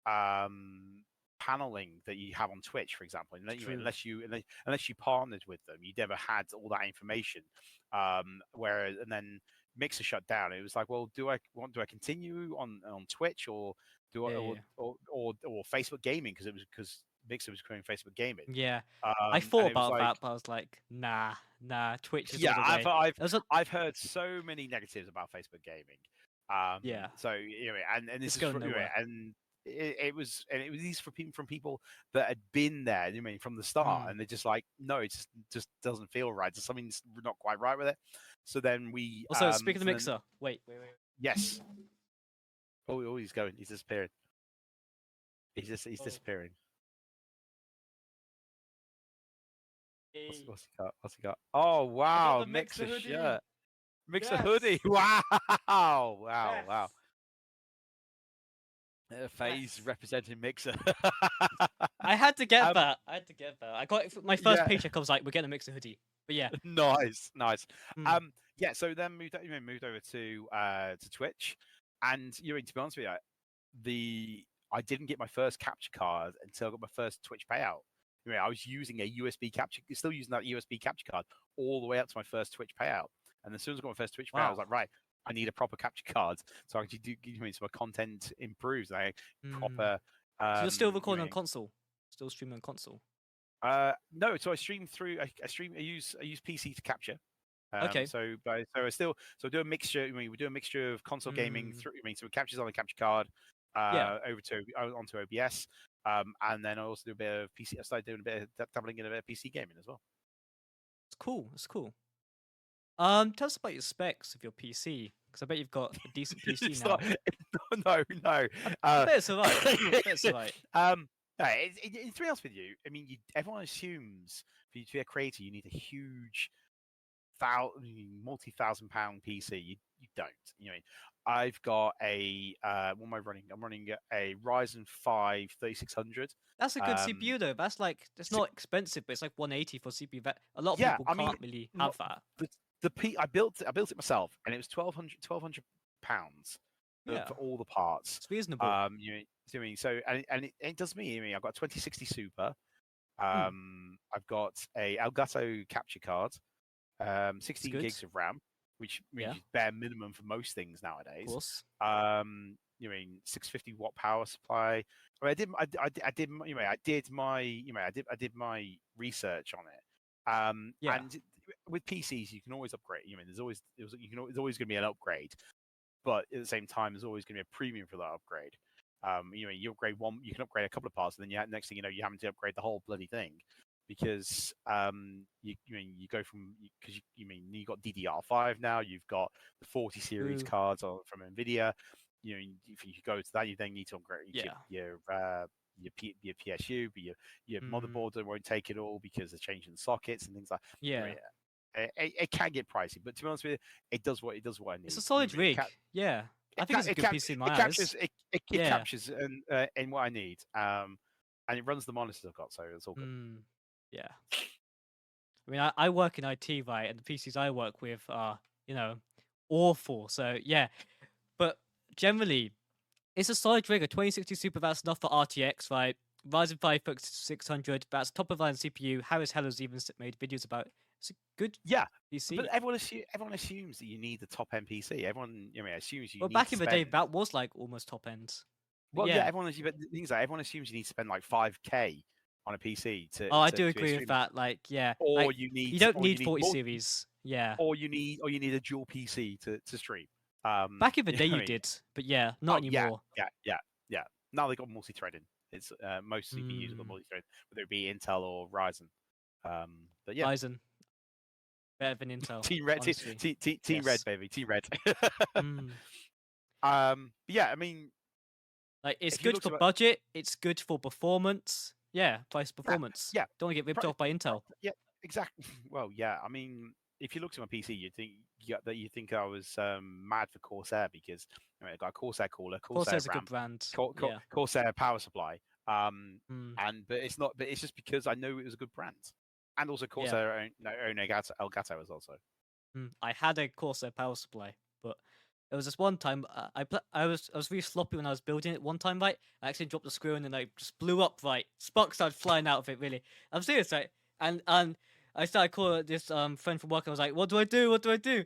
um paneling that you have on Twitch, for example. And True. unless you partnered with them, you never had all that information. Whereas and then Mixer shut down. It was like, well, do I continue on Twitch or do I Yeah, or yeah, or Facebook gaming because Mixer was creating Facebook gaming. yeah. I And thought it was about like, that, but I was like, nah. Twitch is all yeah, the way. There's a I've heard so many negatives about Facebook gaming. yeah. So and this It's is going nowhere. and it was these from people that had been there. From the start, Mm. and they're just like, no, it just doesn't feel right. There's something's not quite right with it. So then Also, speaking of Mixer, wait. yes. Oh, he's going. He's disappearing. He's Oh. disappearing. Hey. What's he got? What's he got? Oh wow, the Mixer Mixer hoodie. shirt. Mixer Yes. hoodie. Wow. Wow. Yes. Wow. FaZe representing Mixer. I had to get Um, that. I got it for my first Yeah. paycheck. I was like, we're getting a Mixer hoodie. But yeah. Nice. Mm. Yeah. So then moved over to Twitch, and to be honest with you, I didn't get my first capture card until I got my first Twitch payout. I was using a USB capture, still using that USB capture card all the way up to my first Twitch payout. And as soon as I got my first Twitch payout, I was Wow. like, right, I need a proper capture card so I can so my content improves. And I proper. So you're still recording on console? Still streaming on console? No, so I stream through. I use PC to capture. Okay. So I do a mixture. We do a mixture of console gaming through. So it captures on a capture card, Yeah. over to onto OBS, and then I also do a bit of PC. I started doing a bit of dabbling in a bit of PC gaming as well. It's cool. It's cool. Tell us about your specs of your PC, because I bet you've got a decent PC It's now. no. I bet it's alright. No, to be honest with you, I mean, everyone assumes for you to be a creator, you need a huge, multi-thousand-pound PC. You don't. I've got a what am I running? I'm running a Ryzen 5 3600. That's a good CPU though. That's like, it's not expensive, but it's like 180 for CPU. A lot of people can't really have that. I built it myself, and it was 1,200 pounds Yeah, for all the parts. it's reasonable. So and it does me. I've got 2060 Super. I've got a Elgato capture card, 16 good. gigs of RAM, which Yeah. is bare minimum for most things nowadays. Of course. 650 watt power supply. I did my research on it. Yeah. And with PCs, you can always upgrade. There's always going to be an upgrade, but at the same time, there's always going to be a premium for that upgrade. You upgrade one, you can upgrade a couple of parts, and then next thing you know, you're having to upgrade the whole bloody thing because you go from because you got DDR5 now, you've got the 40 series cards from Nvidia. If you go to that, you then need to upgrade your PSU, but your motherboard won't take it all because they're changing sockets and things like. Yeah. It can get pricey, but to be honest with you, it does what I need. It's a solid rig. Yeah. I think it's a good PC in my eyes. It captures in what I need, and it runs the monitors I've got, so it's all good. Yeah. I mean, I work in IT, right, and the PCs I work with are, awful. So yeah, but generally, it's a solid rig. A 2060 Super, that's enough for RTX, right? Ryzen 5 3600, that's top of line CPU. Harris Heller's even made videos about it. It's a good PC. But everyone assumes that you need the top end PC. Everyone assumes you. Well, need back to in the day, that was like almost top end. Well, yeah, everyone assumes you need to spend like 5K on a PC to. Oh, I do agree with that. Like, yeah, or like, you don't need 40 series. Yeah. Or you need a dual PC to stream. Back in the day, you did, but yeah, not anymore. Yeah. Now they got multi-threading. It's most CPUs got multi-thread, whether it be Intel or Ryzen. But yeah, Ryzen better than Intel. Team Red, Team Red, baby, Team Red. But yeah, I mean, Like, it's if you good looked for at budget. It's good for performance. Yeah, price yeah, performance. yeah, Don't want to get ripped pri- off by Intel. yeah, exactly. Well, yeah. I mean, if you looked at my PC, you'd think that you think I was mad for Corsair because I got a Corsair cooler, Corsair Corsair's a good RAM, brand. Yeah. Corsair power supply. Mm, But it's not. But it's just because I know it was a good brand, and also yeah. Corsair own Elgato as also. I had a Corsair power supply, but there was this one time I was really sloppy when I was building it. One time, right, I actually dropped the screw and then I just blew up. Right, sparks started flying out of it. Really, I'm serious, right? And I started calling this friend from work. I was like, "What do I do? What do I do?"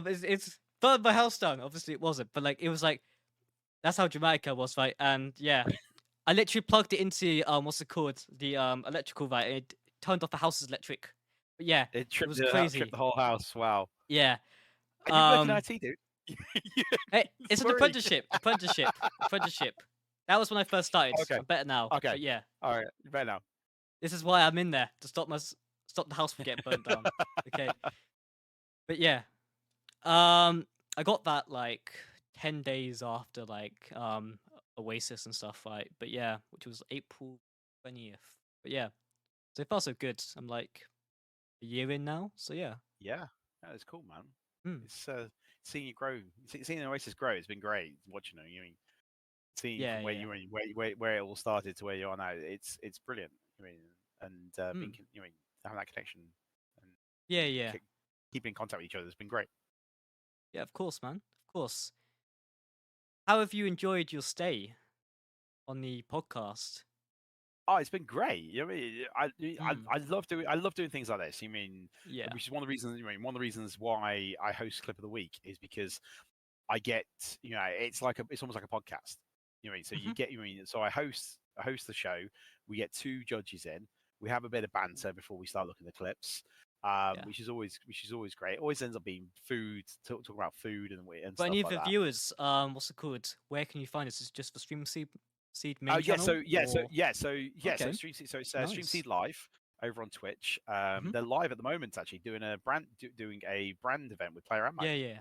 It's burned my house down. Obviously, it wasn't, but like it was like that's how dramatic I was, right? And yeah, I literally plugged it into what's it called, the electrical, right? It turned off the house's electric. But yeah, It it was tripped crazy. the whole house. Wow. Yeah. And you work in Um, IT, dude. It's an Sorry. apprenticeship. That was when I first started. Okay. I'm better now, Okay. but yeah, All right. You better now. this is why I'm in there to stop the house from getting burnt down. Okay, but yeah, I got that like 10 days after like Oasis and stuff, right? But yeah, which was April 20th. But yeah, so far so good. I'm like a year in now, so yeah. Yeah. That is cool, man. Hmm. It's seeing you grow, seeing Oasis grow. It's been great watching them. You mean seeing Yeah, from where yeah. you where it all started to where you are now. It's brilliant. I mean, and Hmm. having that connection and Yeah, yeah, keeping in contact with each other has been great. yeah. Of course, man. Of course. How have you enjoyed your stay on the podcast? Oh, it's been great. You know, Hmm. I love doing things like this. You mean, Yeah. which is one of the reasons. You mean, one of the reasons why I host Clip of the Week is because I get, it's almost like a podcast. You know, so Hmm. so I host the show. We get two judges in. We have a bit of banter before we start looking at the clips, Yeah. which is always great. It always ends up being food, talk about food and For stuff any of like the that. viewers, what's it called? Where can you find us? Is it just for Seed Oh main channel? Or so okay, StreamSeed nice. Live over on Twitch. Hmm. They're live at the moment, actually doing doing a brand event with Player Yeah, Mike. yeah.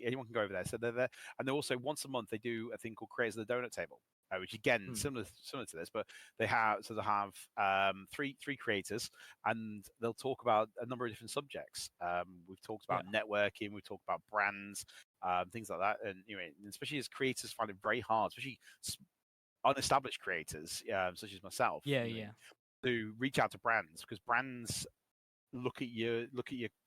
Anyone can go over there. So they're there, and they also once a month they do a thing called Creators of the Donut Table, which again Hmm. similar to this, but they have three creators, and they'll talk about a number of different subjects. We've talked Yeah. about networking, we've talked about brands, things like that, and especially as creators find it very hard, especially unestablished creators such as myself, Yeah, yeah. to reach out to brands because brands look at your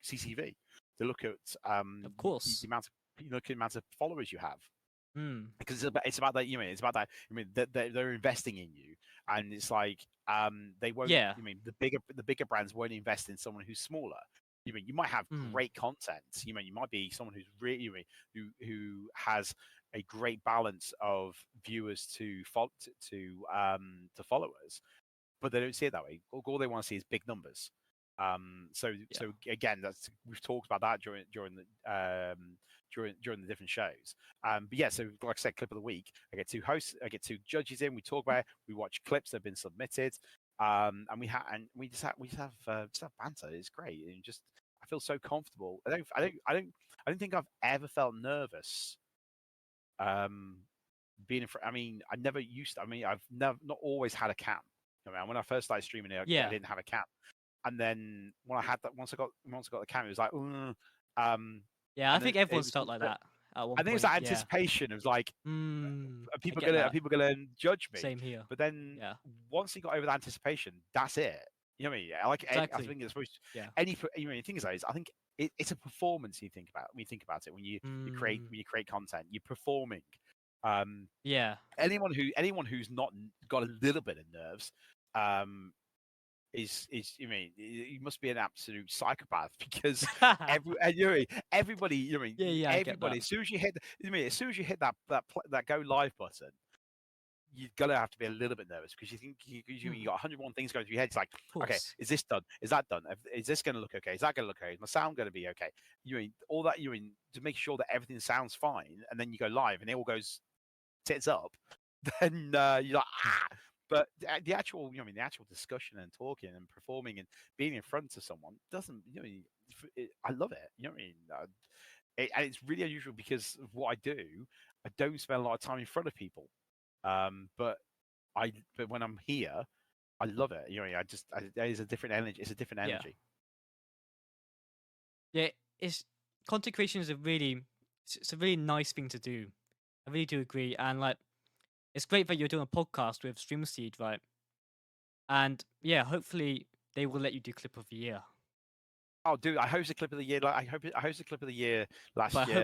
CCV. They look at Of course. the amount of followers you have Hmm. because it's about that. It's about that. That they're investing in you, and it's like they won't. Yeah. The bigger brands won't invest in someone who's smaller. You might have Hmm. great content. You might be someone who's really who has a great balance of viewers to followers, but they don't see it that way. All they want to see is big numbers. Yeah. So again, we've talked about that during the different shows. But yeah, so like I said, clip of the week. I get two hosts, I get two judges in. We talk about it. We watch clips that have been submitted, and we just have banter. It's great, and just I feel so comfortable. I don't think I've ever felt nervous. Being in front. I mean, I never used to. I mean, I've never not always had a cam. I mean, when I first started streaming, I Yeah. didn't have a cam, and then when I had that, once I got the cam, it was like, um, Yeah, I and then think it everyone's was. felt like that at I one think it's point. that Yeah. anticipation of like, I get are that. people gonna judge me? Same here. But then Yeah. once you got over that anticipation, that's it. You know what I mean? I Exactly. think it's supposed Yeah. the thing is, I think it's a performance. You think about when you think about it when Mm. you create content, you're performing. Um, Yeah. anyone who's not got a little bit of nerves, is you must be an absolute psychopath because everybody Yeah, yeah, I get that. as soon as you hit as soon as you hit that go live button, you're gonna have to be a little bit nervous because you Hmm. got 101 things going through your head. It's like, Of okay, course. is this done? Is that done? Is this going to look okay? Is that going to look okay? Is my sound going to be okay? All that to make sure that everything sounds fine, and then you go live and it all goes tits up. Then you're like, ah. But the actual, the actual discussion and talking and performing and being in front of someone doesn't, I love it. You know what I mean? And it's really unusual because of what I do. I don't spend a lot of time in front of people, but when I'm here, I love it. There's a different energy. It's a different Yeah. energy. Yeah, it's content creation is it's a really nice thing to do. I really do agree, and like it's great that you're doing a podcast with StreamSeed, right? And yeah, hopefully they will let you do clip of the year. Oh, dude, I hosted clip of the year. Like I hosted clip of the year But last year. I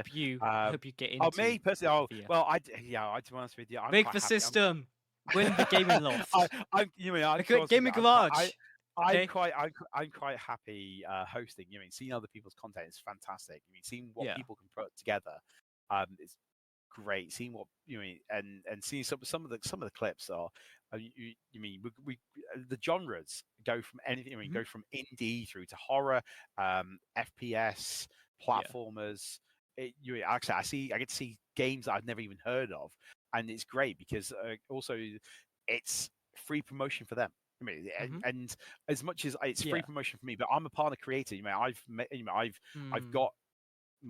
hope you get Oh, into me personally. clip Oh, of the year. well, to be honest with you, I'm Break quite the happy. system, win the gaming loft, I'm the gaming garage. I'm Okay. quite I'm quite happy hosting. Seeing other people's content is fantastic. Seeing what Yeah. people can put together, is great. Seeing what and seeing some of the clips are. We the genres go from anything. Mhm. Go from indie through to horror, FPS, Yeah. platformers. Actually, I get to see games that I've never even heard of, and it's great because also it's free promotion for them. Mhm. And as much as it's free Yeah. promotion for me, but I'm a partner creator. I've Mm. got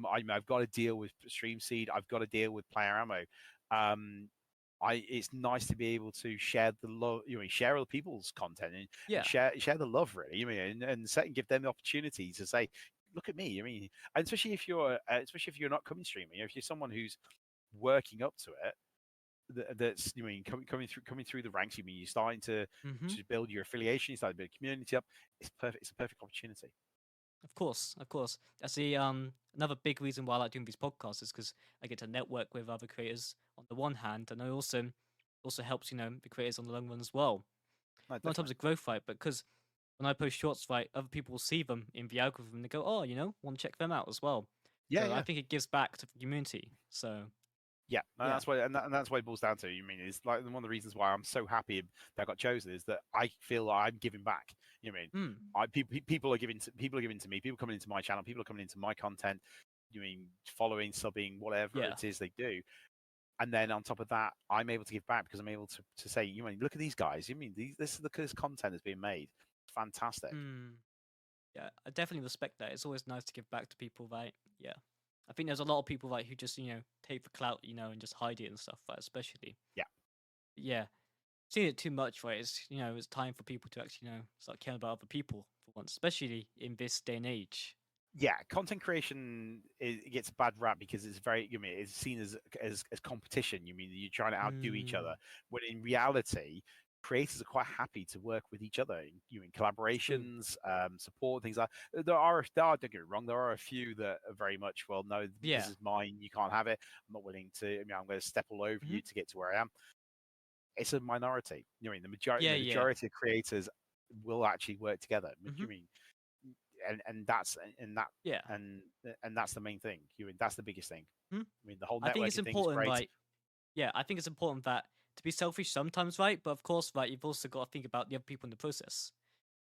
I've got to deal with StreamSeed. I've got to deal with Player Ammo. It's nice to be able to share the love, share other people's content and Yeah. share the love, really. And give them the opportunity to say, look at me. And especially if you're not coming streaming, if you're someone who's working up to it, that's coming through the ranks. You're starting to Mhm. build your affiliation, you start to build a community up. It's perfect. It's a perfect opportunity. Of course, of course. That's the another big reason why I like doing these podcasts is because I get to network with other creators on the one hand, and I also helps the creators on the long run as well. No, Not in terms definitely. of growth, right? But because when I post shorts, right, other people will see them in the algorithm and they go, oh, want to check them out as well. Yeah, So I yeah. think it gives back to the community. So Yeah, and yeah. that's what it boils down to. It's like one of the reasons why I'm so happy that I got chosen is that I feel like I'm giving back. Mm, People are giving to me. People coming into my channel. People are coming into my content. Following, subbing, whatever yeah. it is they do, and then on top of that, I'm able to give back because I'm able to say, look at these guys. This content is being made. It's fantastic. Mm, yeah. I definitely respect that. It's always nice to give back to people, right? Yeah. I think there's a lot of people who just take the clout, and just hide it and stuff, right? Especially. Yeah. Yeah. Seeing it too much, right? It's time for people to actually, start caring about other people for once, especially in this day and age. Yeah, content creation it gets a bad rap because it's very, it's seen as competition. You're trying to outdo each other. Mm, When in reality, creators are quite happy to work with each other. In true. collaborations, support things like. Don't get me wrong. There are a few that are very much, well, no, this Yeah. is mine. You can't have it. I'm not willing to. I'm going to step all over Hmm. you to get to where I am. It's a minority. The majority, Yeah. the Yeah. majority of creators will actually work together. Hmm. And that's and that Yeah. and that's the main thing. That's the biggest thing. Hmm. The whole I think it's networking thing is important, great. right? Yeah, I think it's important that to be selfish sometimes, right? But of course, right, you've also got to think about the other people in the process.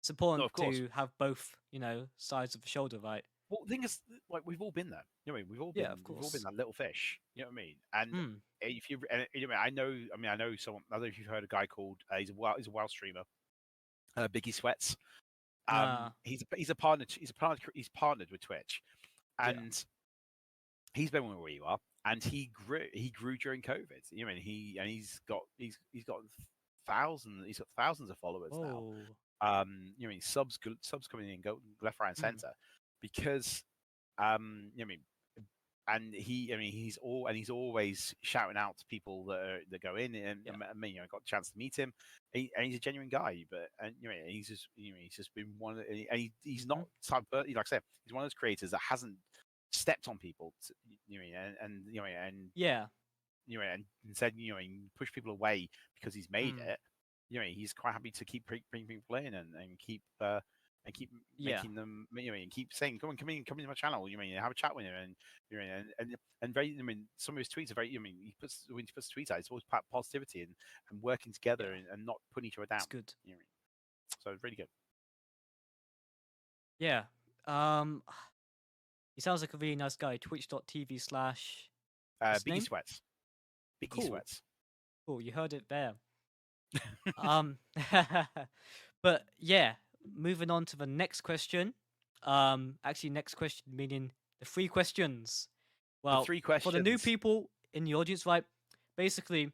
It's No, important of course. to have both, sides of the shoulder, right? Well, the thing is, like we've all been there. Yeah, of We've all been course. that little fish. You know what I mean? And Mm. if you, and, I know someone. I don't know if you've heard a guy called. He's a WoW streamer. Biggie Sweats. Uh, He's a partner. He's partnered with Twitch, yeah. and he's been where you are, and he grew during COVID. He's got thousands of followers now. Oh. Subs coming in, go left, right, and Mm. center, because and he's always shouting out to people that go in, and Yeah. I got the chance to meet him, and he's a genuine guy, but he's just been he's not Hmm. type, like I said, he's one of those creators that hasn't stepped on people, Yeah. and said, and push people away because he's made Mm. it. He's quite happy to keep bringing people in and keep Yeah. making them, and keep saying, come in my channel. Have a chat with him, and very. Some of his tweets are very. When he puts tweets out, it's always positivity and working together Yeah. and not putting each other down. It's good. So it's really good. Yeah. Um, he sounds like a really nice guy. Twitch.tv/ what's his Biggie name? Sweats. Biggie Cool. Sweats. Cool. You heard it there. Um, but yeah, moving on to the next question. Actually, next question meaning the three questions. The Well, three for the new questions. people, in the audience, right? Basically,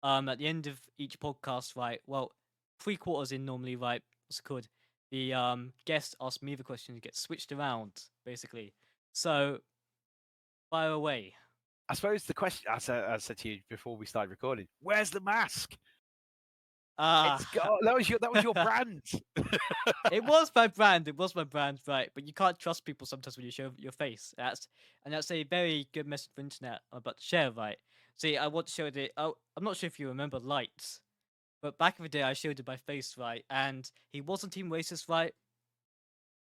at the end of each podcast, right? Well, 3 quarters in normally, right? What's it called? The guest asks me the question, it gets switched around, basically. So fire away. I suppose the question I said to you before we started recording, where's the mask? Ah, It's got that was your brand. it was my brand. It was my brand, right? But you can't trust people sometimes when you show your face. That's a very good message for internet I'm about to share, right? See, I want to show it. Oh, I'm not sure if you remember Lights, but back in the day, I showed it my face, right? And he wasn't Team Oasis, right?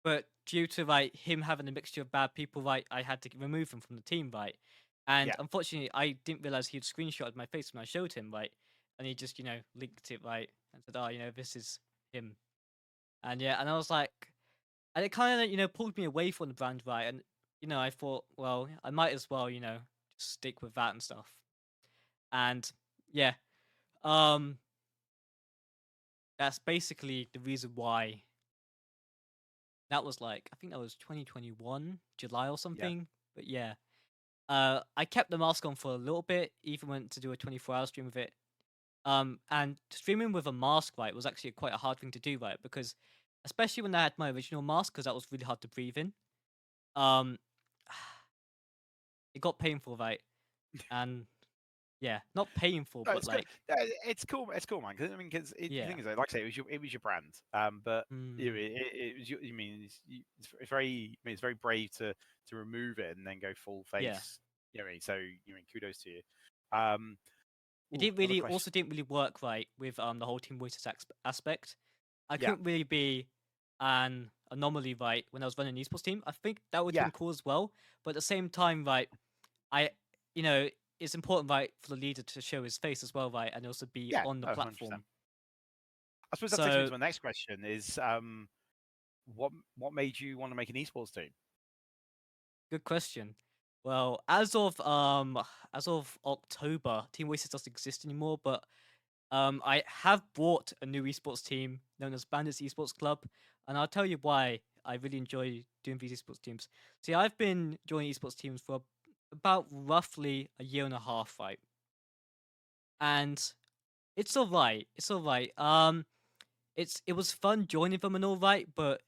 But due to like him having a mixture of bad people, right, I had to remove him from the team, right? And Yeah. unfortunately, I didn't realize he'd screenshotted my face when I showed him, right? And he just, linked it, right, and said, "Oh, this is him." And yeah, and I was like, and it kind of, pulled me away from the brand, right? And I thought, well, I might as well, just stick with that and stuff. And yeah, um, that's basically the reason why. That was like, I think that was 2021 July or Yeah. something. But yeah, I kept the mask on for a little bit, even went to do a 24-hour stream with it. And streaming with a mask, right, was actually quite a hard thing to do, right? Because especially when I had my original mask, because that was really hard to breathe in. Um, it got painful, right? And yeah, not painful, No, but it's good. like, It's cool. It's cool, man. Because I mean, the yeah. thing is, like I say, it was your brand. But Mm, it was. You mean it's very. I mean, it's very brave to remove it and then go full yeah. face. You know what I mean? So kudos to you. Um, It ooh, didn't another really, question. also didn't really work right with the whole Team Voices aspect. I Yeah, couldn't really be an anomaly, right, when I was running an esports team. I think that would have yeah, been cool as well. But at the same time, right, I, you know, it's important, right, for the leader to show his face as well, right, and also be yeah. on the No, 100%. platform. I suppose that takes me to So, my next question: is what made you want to make an esports team? good question. Well, as of October, Team Oasis doesn't exist anymore, but I have bought a new esports team known as Bandits Esports Club, and I'll tell you why I really enjoy doing these esports teams. See, I've been joining esports teams for about roughly a year and a half, right? And it's all right. It's all right. It was fun joining them and all right, but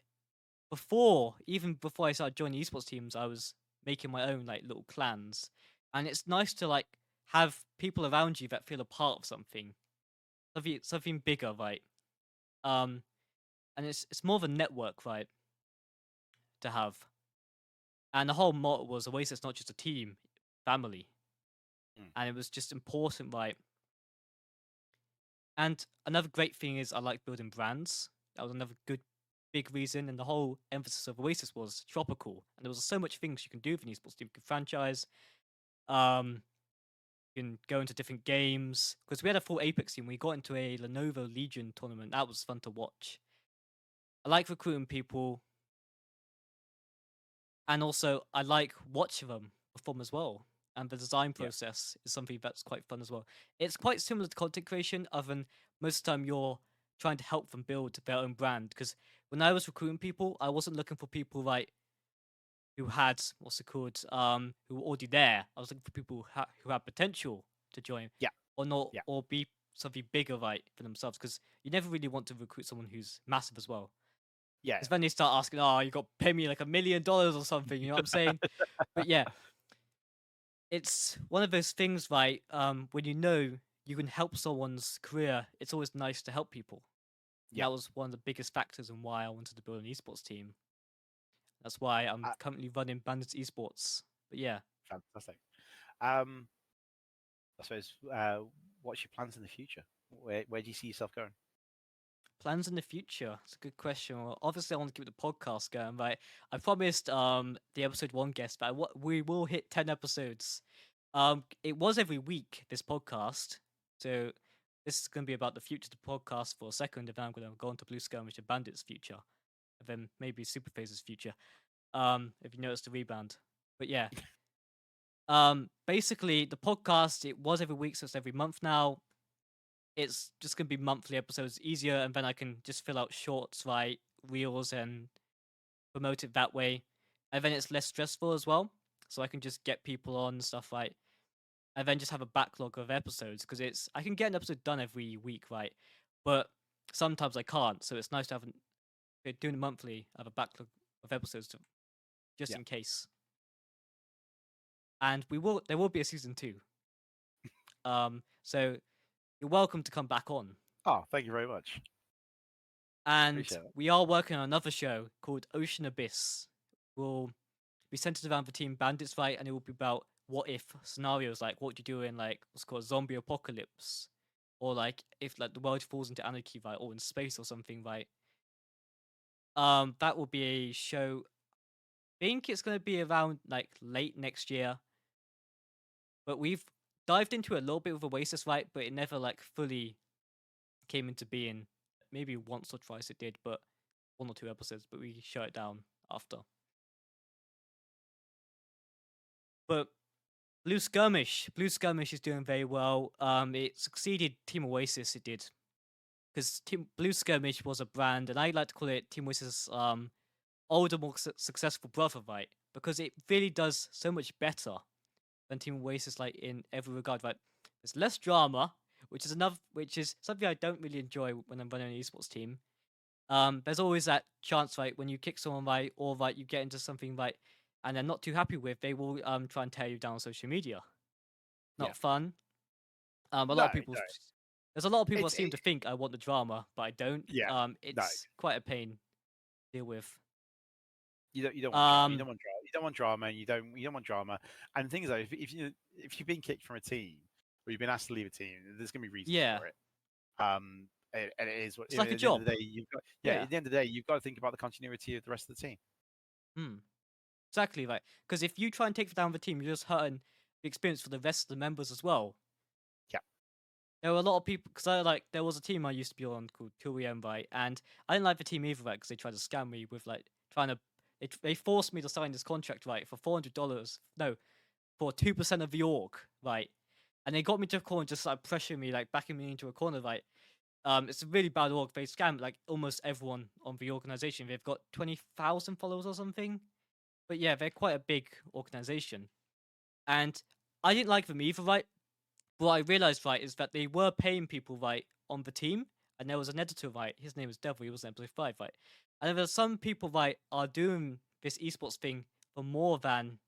even before I started joining esports teams, I was making my own like little clans, and it's nice to like have people around you that feel a part of something bigger, right? Um, and it's more of a network, right, to have. And the whole motto was Oasis, not just a team, family, Mm. and it was just important, right? And another great thing is I like building brands. That was another good big reason, and the whole emphasis of Oasis was tropical, and there was so much things you can do with an esports team. You can franchise, um, you can go into different games. Because we had a full Apex team, we got into a Lenovo Legion tournament. That was fun to watch. I like recruiting people, and also I like watching them perform as well. And the design Yeah, process is something that's quite fun as well. It's quite similar to content creation, other than most of the time you're trying to help them build their own brand. Because when I was recruiting people, I wasn't looking for people like who had what's it called, who were already there. I was looking for people who had potential to join, yeah, or not, yeah, or be something bigger, right, for themselves. Because you never really want to recruit someone who's massive as well. yeah. Because then they start asking, "Oh, you got to pay me like $1 million or something." You know what I'm saying? But yeah, it's one of those things, right? When you can help someone's career, it's always nice to help people. And Yeah. that was one of the biggest factors in why I wanted to build an esports team. That's why I'm Uh, currently running Bandits Esports. But yeah, Fantastic. I suppose, what's your plans in the future? Where do you see yourself going? plans in the future. It's a good question. Well, obviously, I want to keep the podcast going, right? I promised the episode one guest, but we will hit 10 episodes. It was every week this podcast, so this is going to be about the future of the podcast for a second, and then I'm going to go on to Blue Skirmish and Bandit's future, and then maybe Superphase's future. If you notice the rebound, but yeah. Basically, the podcast, it was every week, so it's every month now. It's just gonna be monthly episodes, easier, and then I can just fill out shorts, right, reels, and promote it that way. And then it's less stressful as well, so I can just get people on and stuff, right. and then just have a backlog of episodes because I can get an episode done every week, right? But sometimes I can't, so it's nice to have doing it monthly. I have a backlog of episodes just Yeah. in case. And there will be a season 2. So you're welcome to come back on. Oh, thank you very much. And Appreciate it. we are working on another show called Ocean Abyss. Will be centered around the Team Bandits, right? And it will be about what if scenarios, like what you do in like what's called zombie apocalypse, or like if like the world falls into anarchy, right, or in space or something, right? That will be a show. I think it's going to be around like late next year. But we've dived into it a little bit with Oasis, right? But it never like fully came into being. Maybe once or twice it did, but 1 or 2 episodes. But we shut it down after. But Blue Skirmish is doing very well. It succeeded Team Oasis. It did because Team Blue Skirmish was a brand, and I like to call it Team Oasis' older, more successful brother, right? Because it really does so much better than Team Oasis, like in every regard, right? There's less drama, which is something I don't really enjoy when I'm running an esports team. There's always that chance, right, when you kick someone right, or right, you get into something right, and they're not too happy with, they will try and tear you down on social media. Not fun. A lot of people. No. There's a lot of people that It's seem to think I want the drama, but I don't. It's quite a pain to deal with. You don't want drama. You don't want drama. You don't want drama. And you don't want drama. And the thing is, though, if you've been kicked from a team or you've been asked to leave a team, there's gonna be reasons for it. And it is what It's like a at the job. end of the day, you've got at the end of the day, you've got to think about the continuity of the rest of the team. Exactly right. Because if you try and take down the team, you're just hurting the experience for the rest of the members as well. Yeah. There were a lot of people because there was a team I used to be on called 2EM, right? And I didn't like the team either, right? Because they tried to scam me with like trying to. They forced me to sign this contract, right, for $400. No, for 2% of the org, right? And they got me to a corner, and just like pressuring me, like backing me into a corner, right? It's a really bad org. They scam like almost everyone on the organization. They've got 20,000 followers or something. But yeah, they're quite a big organization. And I didn't like them either, right? What I realized, right, is that they were paying people, right, on the team. And there was an editor, right? His name was Devil. He was in episode 5, right? And there were some people, right, are doing this esports thing for more than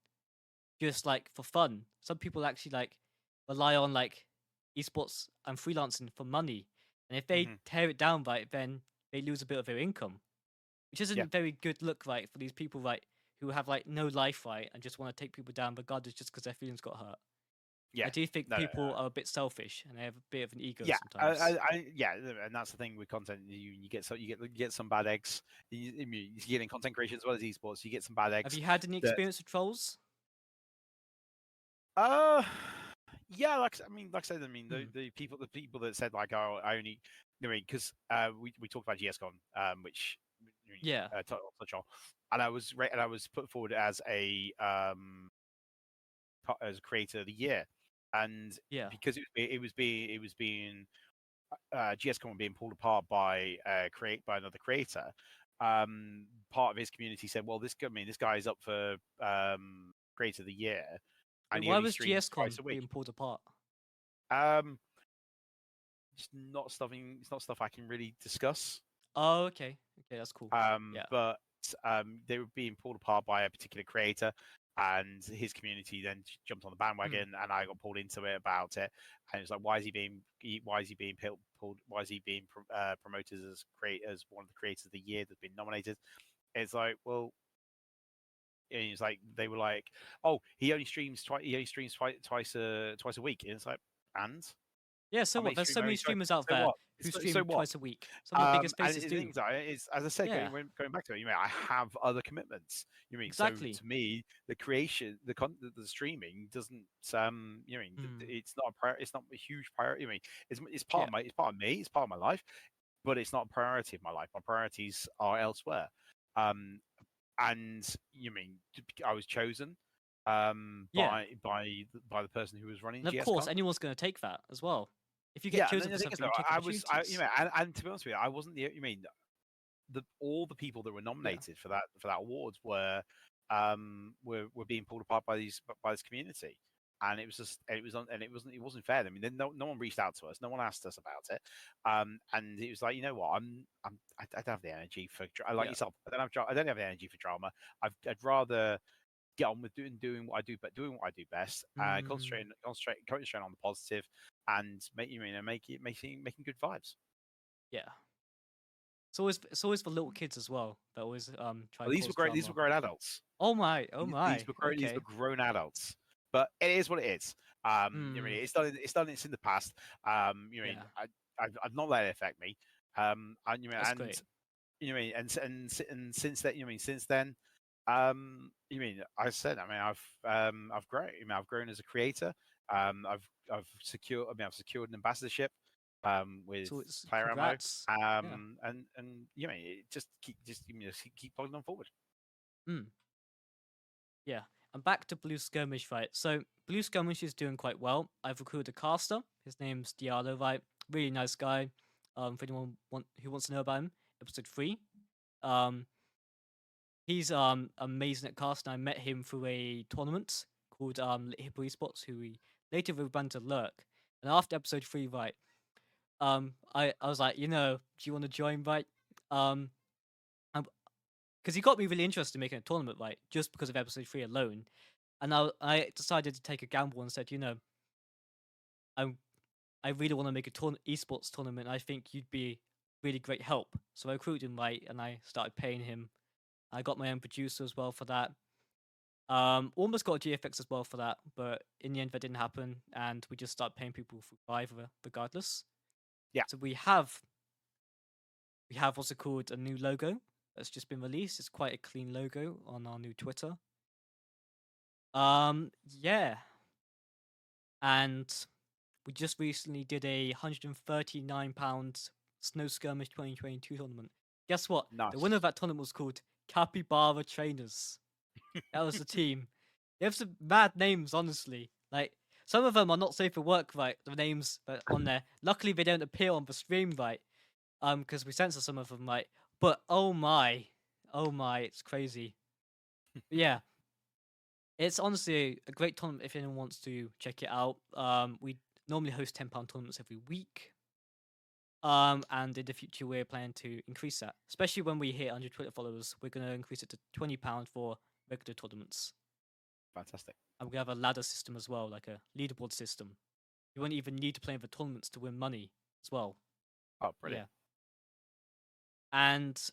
just like for fun. Some people actually like rely on like esports and freelancing for money. And if they tear it down, right, then they lose a bit of their income, which isn't a very good look, right, for these people, right, who have like no life, right, and just want to take people down regardless just because their feelings got hurt. Yeah, I do think people are a bit selfish and they have a bit of an ego yeah, sometimes. and that's the thing with content. You get some bad eggs. You get in content creation as well as esports. You get some bad eggs. Have you had any experience with trolls? Yeah, like I said, the people that said like, oh, I only, because we talked about GSCON, which touch on, and I was put forward as a creator of the year, and because it was being GSCON being pulled apart by another creator. Part of his community said, well, this guy is up for creator of the year. And why was GSCON being pulled apart? It's not stuff I can really discuss. Oh, okay, that's cool. But they were being pulled apart by a particular creator, and his community then jumped on the bandwagon, and I got pulled into it about it. And it's like, why is he being pulled? Why is he being promoted as one of the creators of the year that's been nominated? It's like, well. And it's like they were like, "Oh, he only streams twice. He only streams twice a week." And it's like, and yeah, so what? There's so many streamers out there who stream twice a week. Some of the biggest faces do. Is, as I said, going back to it, I have other commitments. Exactly. So to me, the creation, the streaming doesn't. It's not it's not a huge priority. It's part of my, it's part of me. It's part of my life, but it's not a priority of my life. My priorities are elsewhere. And I was chosen by the person who was running. And of course, anyone's going to take that as well. If you get chosen for something, you take opportunities. And to be honest with you, I wasn't all the people that were nominated for that awards were being pulled apart by this community. and it was just it wasn't fair. I mean, no one reached out to us, no one asked us about it, and it was like, you know what, I don't have the energy for like Yeah. yourself. I don't have the energy for drama. I'd rather get on with doing what I do, but doing what I do best, Mm, concentrating on the positive, and making good vibes. yeah. It's always for little kids as well that always try Well, and these were cause great. These were drama. grown adults. Oh my, oh my. These were Okay. grown adults. But it is what it is. You know, Mm, it's in the past. You know, yeah. I've not let it affect me. And you know, That's great. and since then, since then, you mean I said, I mean, I've grown. I've grown as a creator. I've secured an ambassadorship, with So it's Player Ammo. congrats. Yeah. And you know, keep plugging on forward. Mm, yeah. And back to Blue Skirmish, right? So Blue Skirmish is doing quite well. I've recruited a caster. His name's Diallo, right? Really nice guy. For anyone who wants to know about him, episode 3. Um, he's amazing at casting. I met him through a tournament called Hippo Esports, who we later rebranded to Lurk. And after episode 3, right, I was like, do you want to join, right? Um, because he got me really interested in making a tournament, right? Just because of episode 3 alone. And I decided to take a gamble and said, I I really want to make a esports tournament. I think you'd be really great help. So I recruited him, right, and I started paying him. I got my own producer as well for that. Almost got a GFX as well for that, but in the end that didn't happen, and we just started paying people for Fiverr regardless. Yeah, So we have what's it called, a new logo that's just been released. It's quite a clean logo on our new Twitter. Yeah, and we just recently did a £139 Snow Skirmish 2022 tournament. Guess what? The winner of nice. that tournament was called Capybara Trainers. That was the team. They have some mad names, honestly. Like, some of them are not safe for work, right? The names that are on there. Luckily, they don't appear on the stream, right? Because we censor some of them, right? But oh my, it's crazy. But yeah, it's honestly a great tournament if anyone wants to check it out. We normally host £10 tournaments every week. And in the future, we're planning to increase that. Especially when we hit 100 Twitter followers, we're going to increase it to £20 for regular tournaments. Fantastic. And we have a ladder system as well, like a leaderboard system. You won't even need to play in the tournaments to win money as well. Oh, Yeah. brilliant. And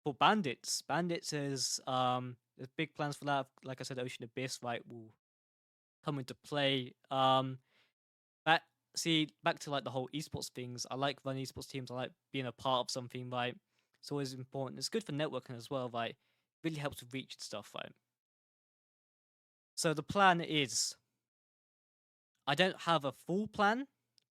for Bandits is there's big plans for that. Like I said, Ocean Abyss, right, will come into play. Back back to like the whole esports things. I like running esports teams. I like being a part of something, right? It's always important. It's good for networking as well, right? Really helps with reach and stuff, right? So the plan is, I don't have a full plan,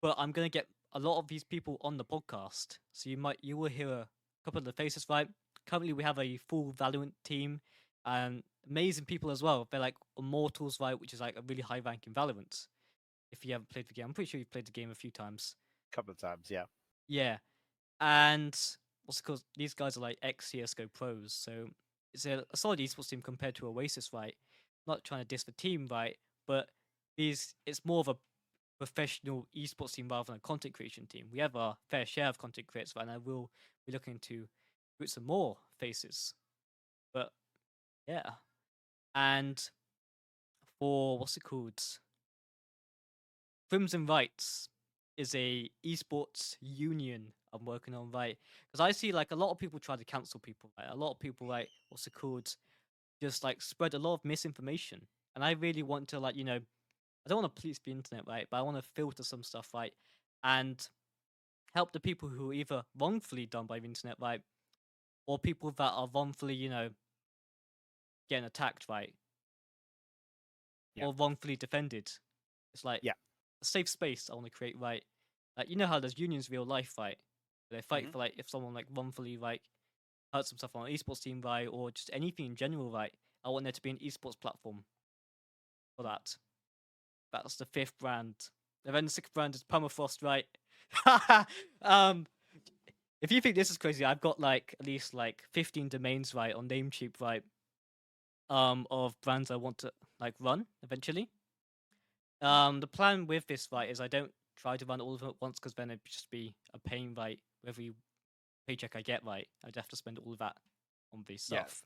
but I'm gonna get a lot of these people on the podcast. So you will hear a couple of the faces, right? Currently we have a full Valorant team and amazing people as well. They're like Immortals, right, which is like a really high rank in Valorant. If you haven't played the game, I'm pretty sure you've played the game a few times. A couple of times, yeah. Yeah. And what's it called? These guys are like ex CSGO pros, so it's a solid esports team compared to Oasis, right? Not trying to diss the team, right? But it's more of a professional esports team rather than a content creation team. We have our fair share of content creators, right? And I will be looking to put some more faces. But yeah. And for what's it called? Crimson Rights is a esports union I'm working on, right? Because I see like a lot of people try to cancel people, right? A lot of people, like, what's it called, just like spread a lot of misinformation. And I really want to, like, I don't want to police the internet, right? But I want to filter some stuff, right? And help the people who are either wrongfully done by the internet, right? Or people that are wrongfully, getting attacked, right? Yeah. Or wrongfully defended. It's like Yeah. a safe space I want to create, right? Like, you know how there's unions in real life, right? They fight Hmm. for like if someone like wrongfully like hurts themselves on an esports team, right, or just anything in general, right? I want there to be an esports platform for that. That's the 5th brand. And then the 6th brand is Permafrost, right? um, if you think this is crazy, I've got like at least like 15 domains, right, on Namecheap, right? Of brands I want to like run eventually. The plan with this, right, is I don't try to run all of them at once because then it'd just be a pain, right? With every paycheck I get, right, I'd have to spend all of that on this Yeah. stuff.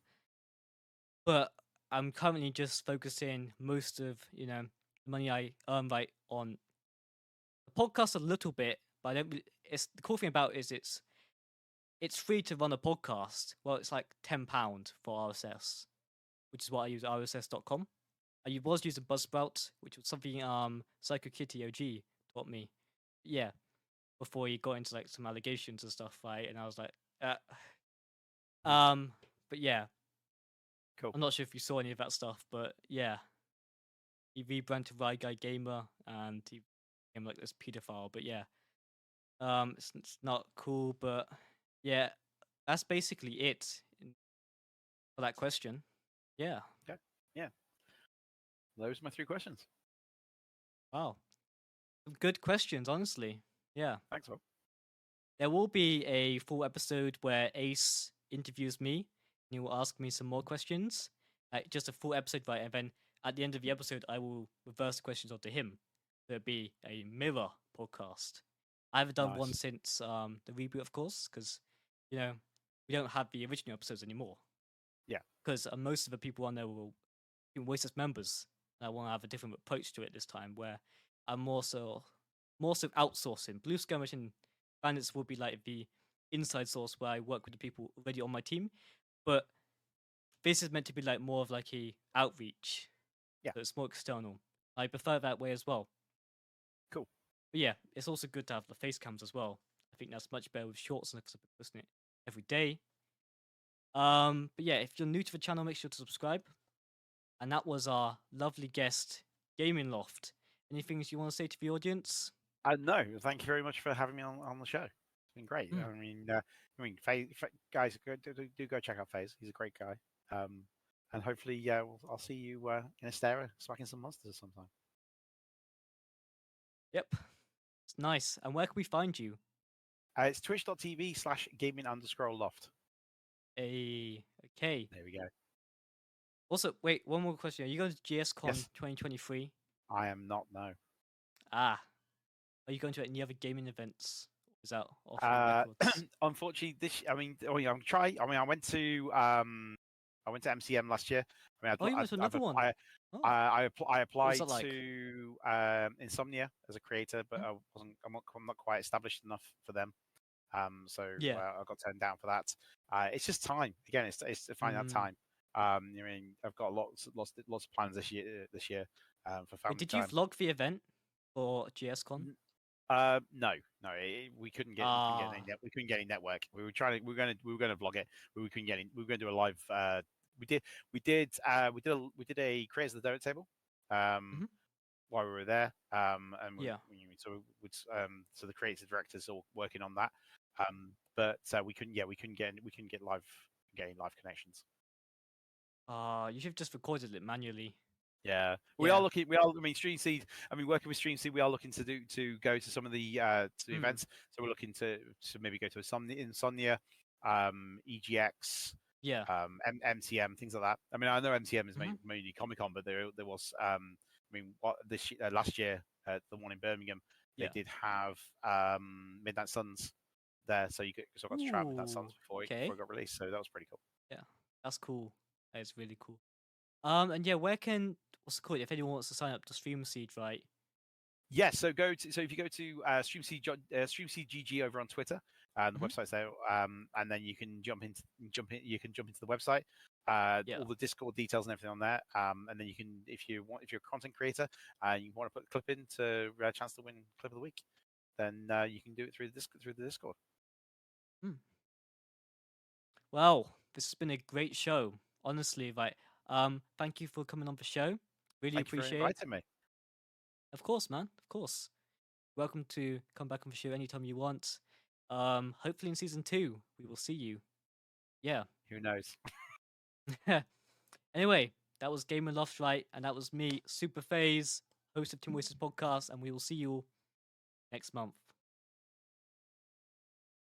But I'm currently just focusing most of the money I earn right on the podcast a little bit, but I don't. It's the cool thing about it is it's free to run a podcast. Well, it's like £10 for RSS, which is what I use RSS.com. I was using Buzzsprout, which was something Psycho Kitty OG taught me. Yeah, before he got into like some allegations and stuff, right? And I was like, but yeah, Cool. I'm not sure if you saw any of that stuff, but yeah, he rebranded to Rye Guy Gamer and he became like this pedophile. But yeah, it's not cool, but yeah, that's basically it for that question. Yeah. Okay. Yeah. Those are my 3 questions. Wow. Some good questions, honestly. Yeah. Thanks, Rob. There will be a full episode where Ace interviews me and he will ask me some more questions. Like just a full episode, right? And then at the end of the episode, I will reverse the questions onto him. There'll be a mirror podcast. I haven't done one Nice. since the reboot, of course, because we don't have the original episodes anymore. Yeah. Because most of the people on there will be Oasis members. And I want to have a different approach to it this time, where I'm more so outsourcing. Blue Skirmish and Bandits will be like the inside source where I work with the people already on my team, but this is meant to be like more of like a outreach. Yeah. So it's more external. I prefer that way as well. Cool. But yeah, it's also good to have the face cams as well. I think that's much better with shorts because I've been posting it every day. But yeah, if you're new to the channel, make sure to subscribe. And that was our lovely guest, Gaming Loft. Any things you want to say to the audience? No, thank you very much for having me on the show. It's been great. Mm. Guys, do go check out FaZe. He's a great guy. And hopefully, I'll see you in Astera smacking some monsters sometime. Yep. It's nice. And where can we find you? It's twitch.tv/gaming_loft. Okay. There we go. Also, wait, one more question. Are you going to GSCON Yes. 2023? I am not, no. Ah. Are you going to any other gaming events? Is that off the records? Unfortunately, I went to MCM last year. I mean, You went to another one. I applied that like? to Insomnia as a creator, but I'm not quite established enough for them. So Yeah. I got turned down for that. It's just time. Again, it's to find that time. I mean, I've got lots of plans this year for family Did time. you vlog the event for GSCON? No, we couldn't get any network. We were going to vlog it, but we couldn't get in. We were going to do a live. We did a Creators of the Donut Table while we were there. So the creative directors all working on that. But we couldn't get live connections. You should have just recorded it manually. Yeah, we are looking. I mean, StreamSeed. I mean, working with StreamSeed, we are looking to go to some of the events. So we're looking to maybe go to Insomnia, EGX, MCM, things like that. I mean, I know MCM is mainly Comic-Con, but there was. I mean, last year, the one in Birmingham, they did have Midnight Suns there, so I got to try out Midnight Suns before it got released. So that was pretty cool. Yeah, that's cool. That is really cool. And yeah, what's it called? If anyone wants to sign up to StreamSeed, right? Yeah, so if you go to StreamSeed GG over on Twitter, the website's there, and then you can jump into the website, all the Discord details and everything on there, and then you can, if you're a content creator, you want to put a clip in to a chance to win clip of the week, then you can do it through the Discord. Well, this has been a great show, honestly. Right, thank you for coming on the show. Really appreciate it. Thank you for inviting me. Of course, man. Of course. Welcome to come back on the show anytime you want. Hopefully in season 2, we will see you. Yeah. Who knows? Anyway, that was Gaming Loft, right? And that was me, Super FaZe, host of Team Oasis Podcast, and we will see you next month.